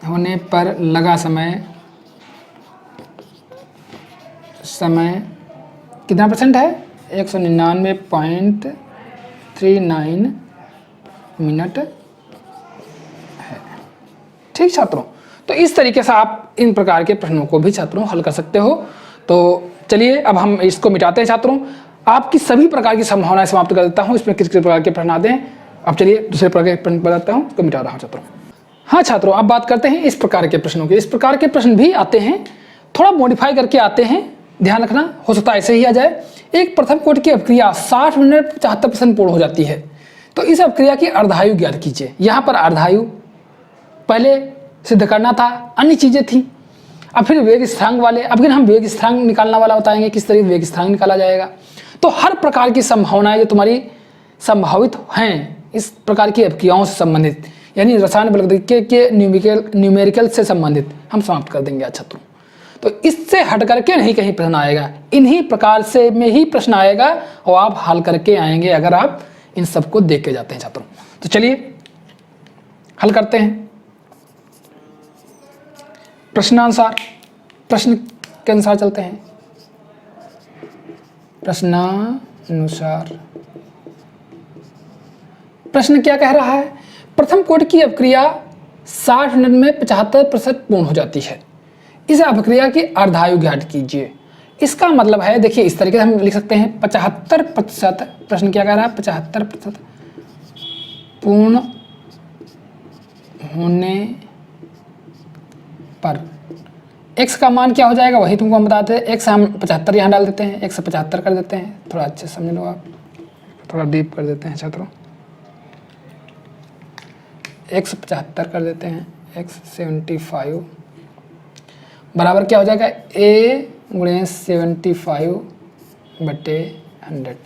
होने पर लगा समय कितना परसेंट है, 199.39 मिनट है। ठीक छात्रों, तो इस तरीके से आप इन प्रकार के प्रश्नों को भी छात्रों हल कर सकते हो। तो चलिए अब हम इसको मिटाते हैं छात्रों। आपकी सभी प्रकार की संभावनाएं समाप्त कर देता हूं, इसमें किस किस प्रकार के प्रश्न आते हैं। अब चलिए दूसरे प्रकार के प्रश्न बताता हूं, इसको मिटा रहा हूं छात्रों। हाँ छात्रों, अब बात करते हैं इस प्रकार के प्रश्नों की। इस प्रकार के प्रश्न भी आते हैं, थोड़ा मॉडिफाई करके आते हैं, ध्यान रखना, हो सकता है ऐसे ही आ जाए। एक प्रथम कोटि की अभिक्रिया 60 मिनट 75% पूर्ण हो जाती है, तो इस अभिक्रिया की अर्धायु ज्ञात कीजिए। यहाँ पर अर्धायु पहले सिद्ध करना था, अन्य चीजें थी। अब फिर वेग स्थिरांक वाले, अब फिर हम वेग स्थिरांक निकालना वाला बताएंगे, किस तरीके वेग स्थिरांक निकाला जाएगा। तो हर प्रकार की संभावनाएं जो तुम्हारी संभावित हैं इस प्रकार की अभिक्रियाओं से संबंधित, यानी रसायन बलगतिकी के न्यूमेरिकल से संबंधित हम समाप्त कर देंगे आज छात्रों। तो इससे हट करके नहीं कहीं प्रश्न आएगा, इन्हीं प्रकार से में ही प्रश्न आएगा और आप हल करके आएंगे अगर आप इन सबको देख के जाते हैं छात्रों। तो चलिए हल करते हैं प्रश्नानुसार, प्रश्न के अनुसार चलते हैं। प्रश्नानुसार प्रश्न क्या कह रहा है, प्रथम कोटि की अभिक्रिया 60 मिनट में 75% पूर्ण हो जाती है, इस अभिक्रिया की अर्धायु ज्ञात कीजिए। इसका मतलब है, देखिए इस तरीके से हम लिख सकते हैं 75%। प्रश्न क्या कह रहा है, 75% पूर्ण होने पर x का मान क्या हो जाएगा, वही तुमको हम बताते हैं। x हम 75 यहाँ डाल देते हैं, x 75 कर देते हैं, थोड़ा अच्छे से समझ लो आप, थोड़ा डीप कर देते हैं छात्रों। x 75 कर देते हैं, x 75 बराबर क्या हो जाएगा, a गुणे 75 बटे 100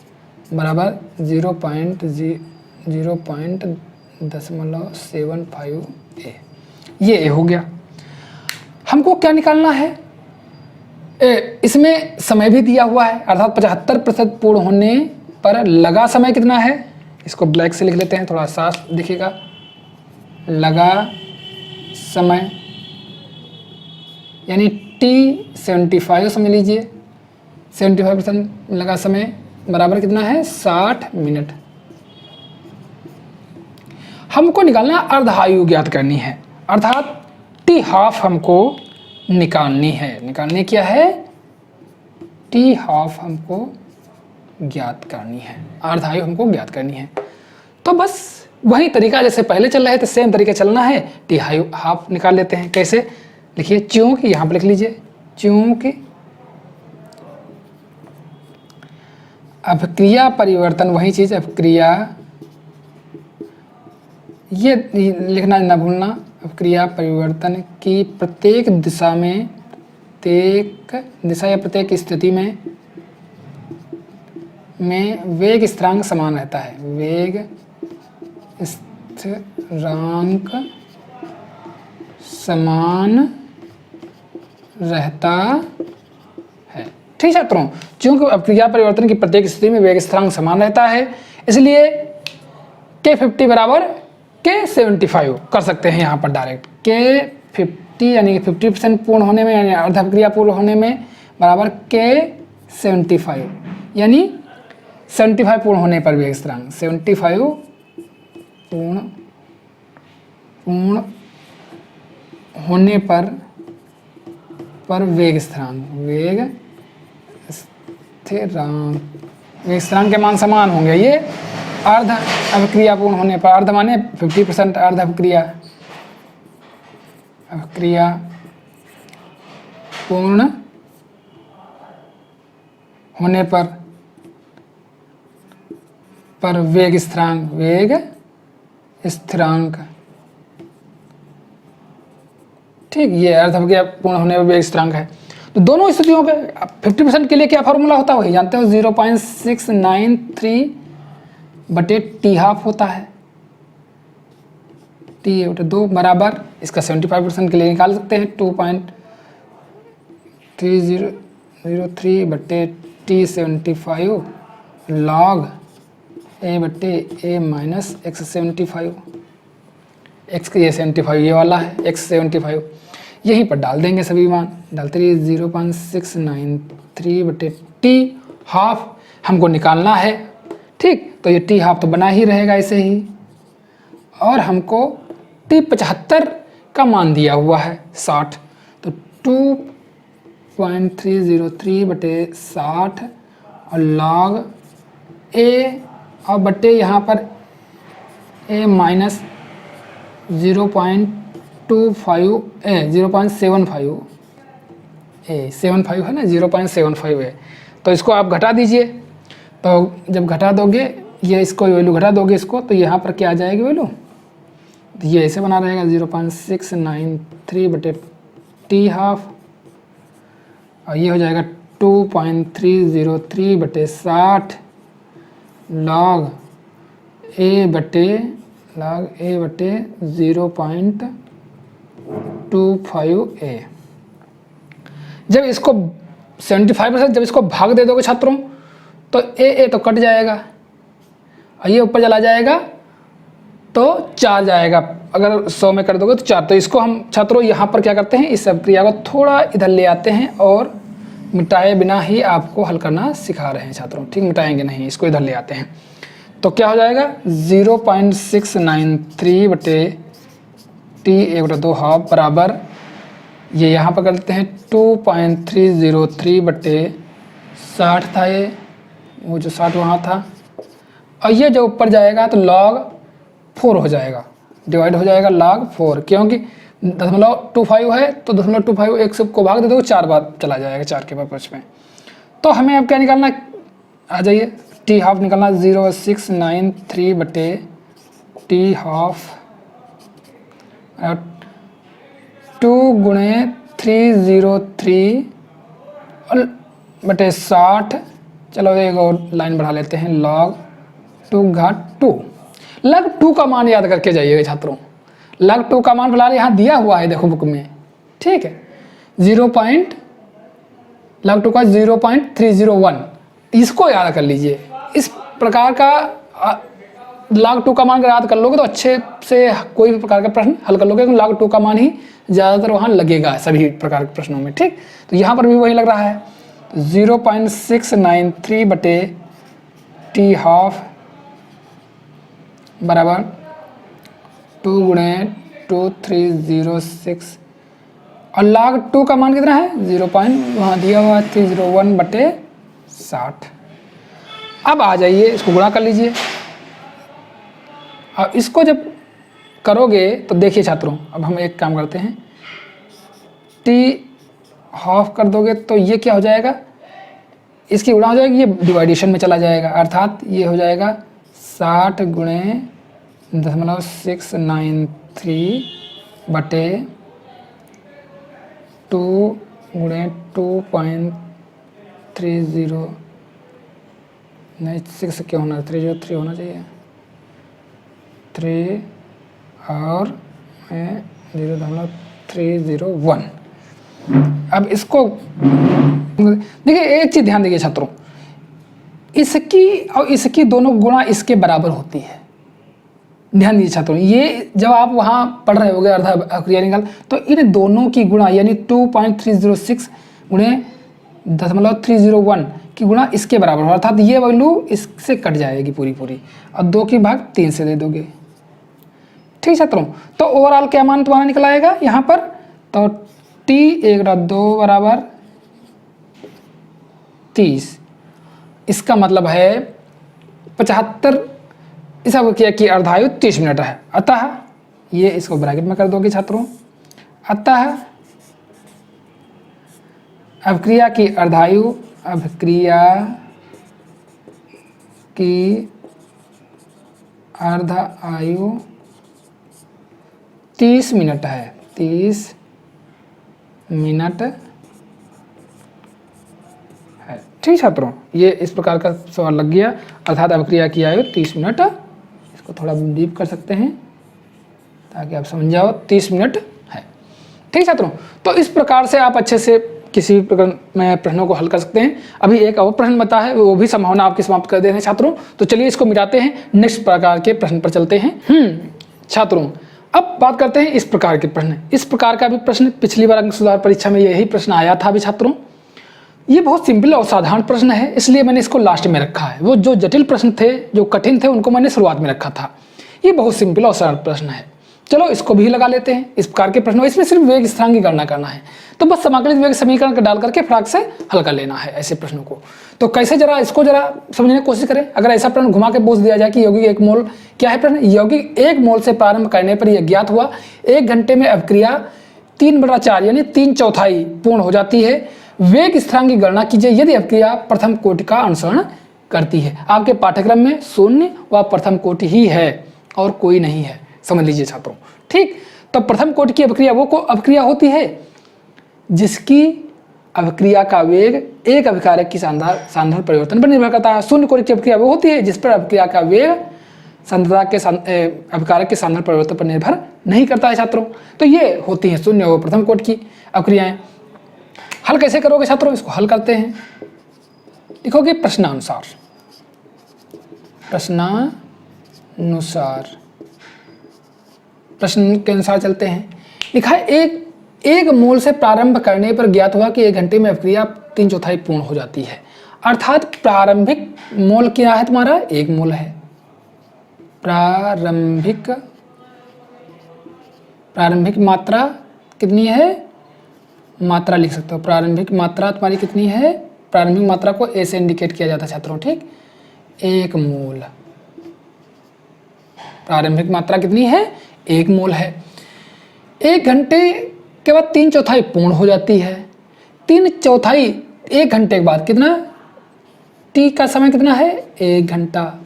बराबर 0.0.75 a। ये a हो गया। हमको क्या निकालना है, इसमें समय भी दिया हुआ है, अर्थात 75% पूर्ण होने पर लगा समय कितना है, इसको ब्लैक से लिख लेते हैं, थोड़ा साफ दिखेगा। लगा समय यानी T75 समझ लीजिए, 75% लगा समय बराबर कितना है 60 मिनट। हमको निकालना अर्धायु ज्ञात करनी है, अर्थात टी हाफ हमको निकालनी है। निकालनी क्या है? टी हाफ हमको ज्ञात करनी है, अर्धायु हमको ज्ञात करनी है। तो बस वही तरीका जैसे पहले चल रहे थे सेम तरीका चलना है। टी हाफ निकाल लेते हैं। कैसे? लिखिए चूंकि, यहाँ पर लिख लीजिए चूंकि अभिक्रिया परिवर्तन, वही चीज अभिक्रिया, ये लिखना ना भूलना, अभिक्रिया परिवर्तन की प्रत्येक दिशा में, प्रत्येक दिशा या प्रत्येक स्थिति में वेग स्थिरांक समान रहता है। वेग स्थिरांक समान रहता है। ठीक छात्रों, चूंकि अभिक्रिया परिवर्तन की प्रत्येक स्थिति में वेग स्थिरांक समान रहता है, इसलिए K50 बराबर K75 कर सकते हैं यहाँ पर डायरेक्ट। K50 यानी कि 50% पूर्ण होने में, यानी अर्ध अभिक्रिया पूर्ण होने में बराबर K75, यानी 75 पूर्ण होने पर वेग स्थिरांक, 75 पूर्ण होने पर वेग स्थिरांक, वेग स्थिरांक के मान समान होंगे। ये अर्ध अभिक्रिया पूर्ण होने पर, अर्ध माने 50% अर्ध अभिक्रिया पूर्ण होने पर वेग स्थिरांक, ठीक, ये अर्ध अभिक्रिया पूर्ण होने पर वेग स्थिरांक है। तो दोनों स्थितियों के 50% के लिए क्या फार्मूला होता है वही जानते हो, 0.693 बटे टी हाफ होता है। टी बटे 2 बराबर, इसका 75% के लिए निकाल सकते हैं 2.3003 बटे T75 लॉग ए बटे ए माइनस x75। x के ये 75 ये वाला है, x75 यहीं पर डाल देंगे सभी मान। डालते रहिए 0.693 बटे टी हाफ हमको निकालना है। ठीक, तो ये टी हाफ तो बना ही रहेगा ऐसे ही, और हमको T75 का मान दिया हुआ है 60, तो 2.303 बटे 60 और लॉग ए और बटे यहाँ पर ए माइनस 0.25 ए 0.75 ए 75 है ना, 0.75 है। तो इसको आप घटा दीजिए, तो जब घटा दोगे ये, इसको वैल्यू घटा दोगे इसको, तो यहाँ पर क्या आ जाएगी वैल्यू, तो ये ऐसे बना रहेगा 0.693 बटे टी हाफ, और ये हो जाएगा 2.303 बटे 60 लॉग ए बटे 0.25 ए। जब इसको 75% जब इसको भाग दे दोगे छात्रों, तो ए तो कट जाएगा और ये ऊपर चला जाएगा तो 4 जाएगा। अगर 100 में कर दोगे तो 4। तो इसको हम छात्रों यहाँ पर क्या करते हैं, इस क्रिया को थोड़ा इधर ले आते हैं और मिटाए बिना ही आपको हल करना सिखा रहे हैं छात्रों। ठीक, मिटाएंगे नहीं, इसको इधर ले आते हैं। तो क्या हो जाएगा 0.693 बटे टी 1/2 हाफ बराबर, ये यहाँ पर कर लेते हैं 2.303 बटे 60 था ये, वो जो 60 वहाँ था, और ये जो ऊपर जाएगा तो log 4 हो जाएगा, डिवाइड हो जाएगा log 4, क्योंकि 0.25 है तो 0.25 एक को भाग दे दो 4 बार चला जाएगा, 4 के पर्पज में। तो हमें अब क्या निकालना, आ जाइए टी हाफ निकालना, 0.693 बटे टी हाफ 2 गुणे 303 बटे 60, चलो एक और लाइन बढ़ा लेते हैं, log 2 घात 2। log 2 का मान याद करके जाइएगा छात्रों, log 2 का मान फिलहाल यहाँ दिया हुआ है, देखो बुक में, ठीक है, log 2 का 0.301, इसको याद कर लीजिए। इस प्रकार का log 2 का मान अगर याद कर लोगे तो अच्छे से कोई भी प्रकार का प्रश्न हल कर लोगे, क्योंकि log 2 का मान ही ज़्यादातर वहाँ लगेगा सभी प्रकार के प्रश्नों में। ठीक, तो यहाँ पर भी वही लग रहा है। 0.693 बटे टी हाफ बराबर 2 गुणे 2306 और log 2 का मान कितना है 0. वहाँ दिया हुआ 301 बटे 60। अब आ जाइए, इसको गुणा कर लीजिए। अब इसको जब करोगे तो देखिए छात्रों, अब हम एक काम करते हैं, टी हाफ कर दोगे तो ये क्या हो जाएगा, इसकी गुणा हो जाएगी, ये डिवाइडेशन में चला जाएगा, अर्थात ये हो जाएगा 60 गुणे 0.693 बटे 2 गुणे 2.30 नहीं 6 क्यों होना, 303 होना चाहिए, 3 और 0.301। अब इसको देखिए, एक चीज़ ध्यान दीजिए छात्रों, इसकी और इसकी दोनों गुणा इसके बराबर होती है। ध्यान दीजिए छात्रों, ये जब आप वहाँ पढ़ रहे होगे अर्धा अक्रिया निकाल, तो इन दोनों की गुणा यानी 2.306 गुणे 0.301 की गुणा इसके बराबर हो, अर्थात ये वैल्यू इससे कट जाएगी पूरी और 2 की भाग 3 से दे दोगे। ठीक छात्रों, तो ओवरऑल क्या मान तुम्हारा निकल आएगा यहाँ पर, तो T1/2 बराबर 30। इसका मतलब है 75, इस अवक्रिया की अर्धायु 30 मिनट है। अतः ये इसको ब्रैकेट में कर दोगे छात्रों, अतः अवक्रिया की अर्धायु, अवक्रिया की अर्ध आयु 30 मिनट है, 30 मिनट है। ठीक छात्रों, ये इस प्रकार का सवाल लग गया, अर्थात अवक्रिया की आयु 30 मिनट। इसको थोड़ा डीप कर सकते हैं ताकि आप समझ जाओ, 30 मिनट है। ठीक छात्रों, तो इस प्रकार से आप अच्छे से किसी भी प्रकार में प्रश्नों को हल कर सकते हैं। अभी एक और प्रश्न बता है, वो भी संभावना आपकी समाप्त कर दे रहे हैं छात्रों, तो चलिए इसको मिटाते हैं, नेक्स्ट प्रकार के प्रश्न पर चलते हैं। छात्रों, अब बात करते हैं इस प्रकार के प्रश्न। इस प्रकार का भी प्रश्न पिछली बार अंक सुधार परीक्षा में यही प्रश्न आया था भी छात्रों। ये बहुत सिंपल और साधारण प्रश्न है, इसलिए मैंने इसको लास्ट में रखा है। वो जो जटिल प्रश्न थे, जो कठिन थे, उनको मैंने शुरुआत में रखा था। ये बहुत सिंपल और सरल प्रश्न है। चलो इसको भी लगा लेते हैं। इस प्रकार के प्रश्न, इसमें सिर्फ वेग स्थिरांक की गणना करना है, तो बस समाकलित वेग समीकरण का डाल करके फटाक से हल कर लेना है ऐसे प्रश्नों को। तो कैसे, जरा इसको जरा समझने की कोशिश करें। अगर ऐसा प्रश्न घुमा के पूछ दिया जाए कि यौगिक 1 मोल, क्या है प्रश्न, यौगिक 1 मोल से प्रारंभ करने पर यह ज्ञात हुआ 1 घंटे में अभिक्रिया 3/4 यानी 3/4 पूर्ण हो जाती है। वेग स्थिरांक की गणना कीजिए यदि अभिक्रिया प्रथम कोटि का अनुसरण करती है। आपके पाठ्यक्रम में 0 व प्रथम कोटि ही है और कोई नहीं है, समझ लीजिए छात्रों। ठीक, तो प्रथम कोटि की अभिक्रिया वो अभिक्रिया होती है जिसकी अभिक्रिया का वेग एक अभिकारक की सांद्रता परिवर्तन पर निर्भर करता है। 0 कोटि की अभिक्रिया वो होती है जिस पर अभिक्रिया का वेग सांद्रता के अभिकारक के सांद्रता परिवर्तन पर निर्भर नहीं करता है छात्रों। तो ये होती है 0 और प्रथम कोटि की अभिक्रियाएं। हल कैसे करोगे छात्रों, इसको हल करते हैं। लिखोगे प्रश्नानुसार, प्रश्न के अनुसार चलते हैं। लिखा है एक मोल से प्रारंभ करने पर ज्ञात हुआ कि 1 घंटे में अभिक्रिया 3/4 पूर्ण हो जाती है। अर्थात प्रारंभिक मोल क्या है तुम्हारा, 1 मोल है। प्रारंभिक मात्रा कितनी है, मात्रा लिख सकते हो। प्रारंभिक मात्रा तुम्हारी कितनी है, प्रारंभिक मात्रा को ए से इंडिकेट किया जाता है छात्रों। ठीक, 1 मोल। प्रारंभिक मात्रा कितनी है, 1 मोल है। 1 घंटे के बाद 3/4 पूर्ण हो जाती है। 3/4 1 घंटे के बाद कितना, टी का समय कितना है, 1 घंटा।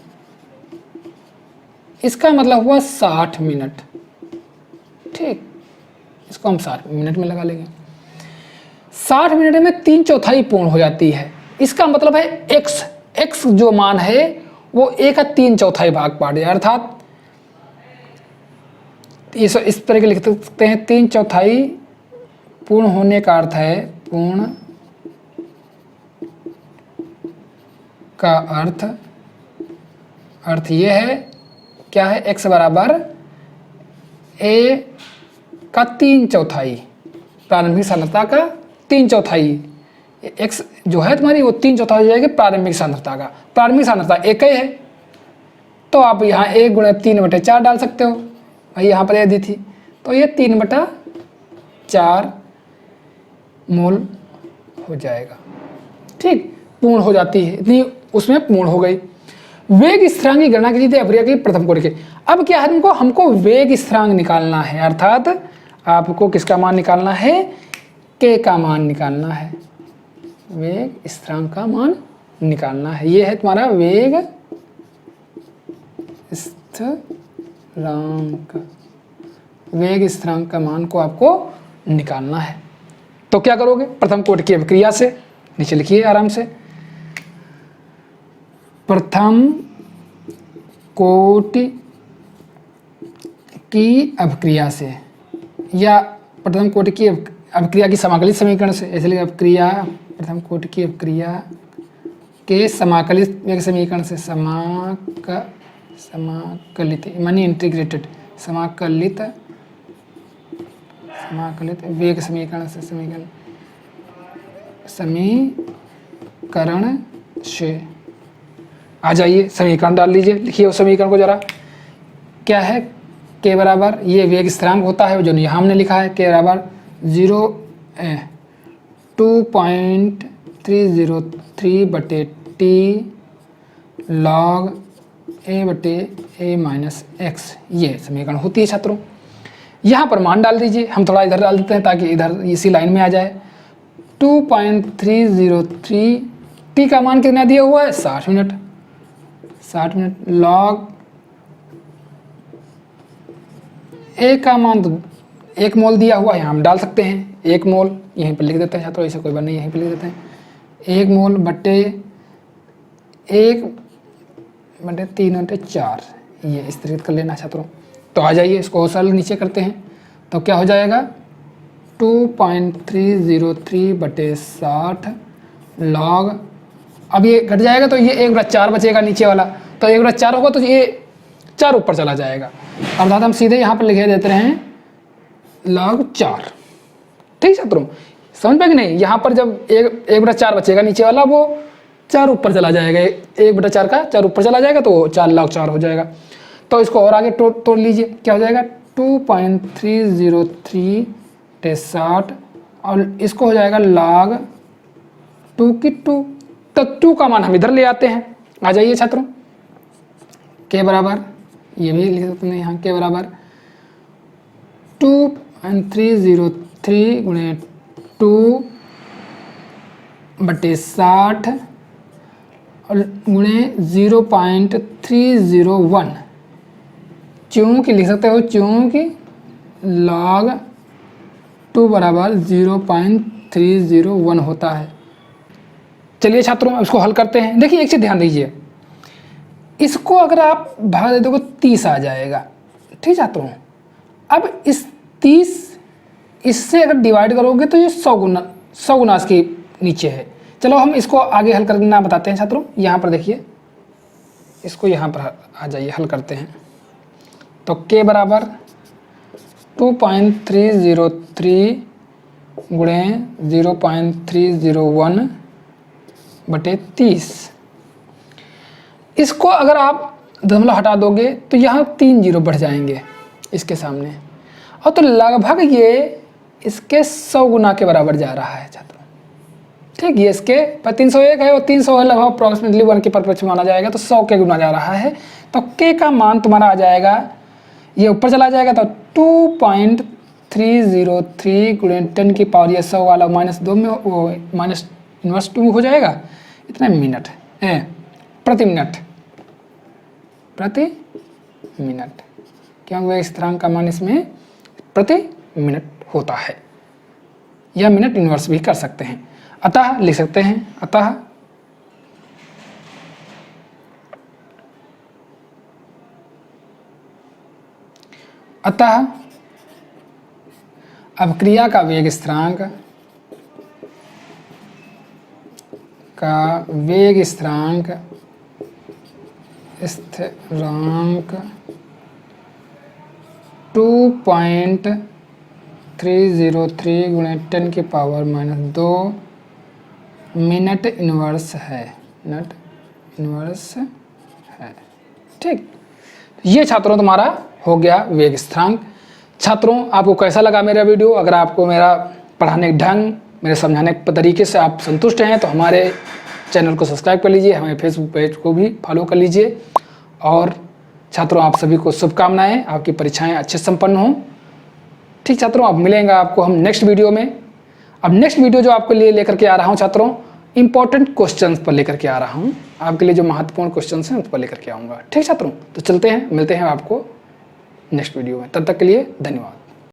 इसका मतलब हुआ 60 मिनट। ठीक, इसको हम 60 मिनट में लगा लेंगे। 60 मिनट में 3/4 पूर्ण हो जाती है। इसका मतलब है x जो मान है वो a का 3/4 भाग पार्ट है, अर्थात इस तरह के लिख सकते हैं। 3/4 पूर्ण होने का अर्थ है, पूर्ण का अर्थ ये है क्या है, x बराबर a का 3/4, प्रारंभिक सांद्रता का 3/4। x जो है तुम्हारी वो 3/4 हो जाएगी प्रारंभिक सांद्रता का। प्रारंभिक सांद्रता एक ही है, तो आप यहाँ 1 × 3/4 डाल सकते हो। भाई यहाँ पर यदि थी तो ये 3/4 मोल हो जाएगा। ठीक, पूर्ण हो जाती है, इतनी उसमें पूर्ण हो गई। वेग स्थिरांक की गणना कीजिए अभिक्रिया की प्रथम कोटि के। अब क्या है, हमको वेग स्थिरांक निकालना है, अर्थात आपको किसका मान निकालना है, के का मान निकालना है। वेग स्थिरांक का मान निकालना है, ये है तुम्हारा वेग स्थिरांक। वेग स्थिरांक का मान को आपको निकालना है। तो क्या करोगे, प्रथम कोटि की अभिक्रिया से, नीचे लिखिए आराम से, प्रथम कोटि की अभिक्रिया से या प्रथम कोटि की अभिक्रिया की समाकलित समीकरण से, इसलिए अभिक्रिया प्रथम कोटि की अभिक्रिया के समाकलित वेग समीकरण से, समाकलित मानी इंटीग्रेटेड, समाकलित वेग समीकरण से, समीकरण से आ जाइए, समीकरण डाल लीजिए, लिखिए उस समीकरण को जरा। क्या है, के बराबर, ये वेग स्थिरांक होता है जो यहाँ हमने लिखा है, के बराबर 2.303/t log a/a-x, ये समीकरण होती है छात्रों। यहाँ पर मान डाल दीजिए, हम थोड़ा इधर डाल देते हैं ताकि इधर इसी लाइन में आ जाए। 2.303, t का मान कितना दिया हुआ है, 60 मिनट, 60 मिनट, log a का मान तो 1 मोल दिया हुआ है, हम डाल सकते हैं 1 मोल, यहीं पर लिख देते हैं छात्रों, ऐसे कोई बात नहीं, यहीं पर लिख देते हैं 1 मोल बटे 1/3/4, ये इस तरीके कर लेना छात्रों। तो आ जाइए, इसको सरल नीचे करते हैं, तो क्या हो जाएगा, 2.303/60 log, अब ये घट जाएगा तो ये 1/4 बचेगा नीचे वाला, तो 1/4 होगा तो ये 4 ऊपर चला जाएगा, अर्थात हम सीधे यहाँ पर लिखे देते हैं log 4। ठीक छात्रों, समझ पाए कि नहीं, यहाँ पर जब 1/4 बचेगा नीचे वाला, वो 4 ऊपर चला जाएगा, 1/4 का 4 ऊपर चला जाएगा तो 4 log 4 हो जाएगा। तो इसको और आगे तोड़ लीजिए, क्या हो जाएगा, 2.303/60 और इसको हो जाएगा log 2 की 2, तो 2 का मान हम इधर ले आते हैं। आ जाइए छात्रों, के बराबर, ये भी लिख सकते हैं यहाँ, के बराबर 2.303 × 2/60 और गुणे 0.301, चूँकि लिख सकते हो, चूँकि log 2 बराबर 0.301 होता है। चलिए छात्रों, इसको हल करते हैं। देखिए एक चीज़ ध्यान दीजिए, इसको अगर आप भाग दे दोगे 30 आ जाएगा। ठीक छात्रों, अब इस 30 इससे अगर डिवाइड करोगे तो ये 100 गुना इसके नीचे है। चलो हम इसको आगे हल करना बताते हैं छात्रों। यहाँ पर देखिए, इसको यहाँ पर आ जाइए, हल करते हैं। तो के बराबर 2.303 गुणे 0.301/30, इसको अगर आप दशमलव हटा दोगे तो यहाँ 3 जीरो बढ़ जाएंगे इसके सामने, और तो लगभग ये इसके 100 गुना के बराबर जा रहा है छात्रों। ठीक, ये इसके 301 है और 300 है, लगभग अप्रॉक्सीमेटली 1 के परपेक्ष माना जाएगा, तो 100 के गुना जा रहा है। तो के का मान तुम्हारा आ जाएगा, ये ऊपर चला जाएगा तो 2.303 गुणे 10 की पावर, ये 100 वाला -2 में वो -2 हो जाएगा, इतना मिनट है प्रति मिनट, क्योंकि स्थिरांक का मान इसमें प्रति मिनट होता है, या मिनट इनवर्स भी कर सकते हैं। अतः लिख सकते हैं, अतः अभिक्रिया का वेग स्थिरांक 2.303 गुणे 10⁻⁻2 मिनट इनवर्स है, मिनट इनवर्स है। ठीक, ये छात्रों तुम्हारा हो गया वेग स्थिरांक। छात्रों आपको कैसा लगा मेरा वीडियो? अगर आपको मेरा पढ़ाने का ढंग, मेरे समझाने के तरीके से आप संतुष्ट हैं तो हमारे चैनल को सब्सक्राइब कर लीजिए, हमारे फेसबुक पेज को भी फॉलो कर लीजिए। और छात्रों आप सभी को शुभकामनाएं, आपकी परीक्षाएं अच्छे संपन्न हों। ठीक छात्रों, अब मिलेंगे आपको हम नेक्स्ट वीडियो में। अब नेक्स्ट वीडियो जो आपके लिए लेकर के आ रहा हूं छात्रों, इंपॉर्टेंट क्वेश्चंस पर लेकर के आ रहा हूं। आपके लिए जो महत्वपूर्ण क्वेश्चंस हैं उस पर लेकर के आऊँगा। ठीक छात्रों, तो चलते हैं, मिलते हैं आपको नेक्स्ट वीडियो में। तब तक के लिए धन्यवाद।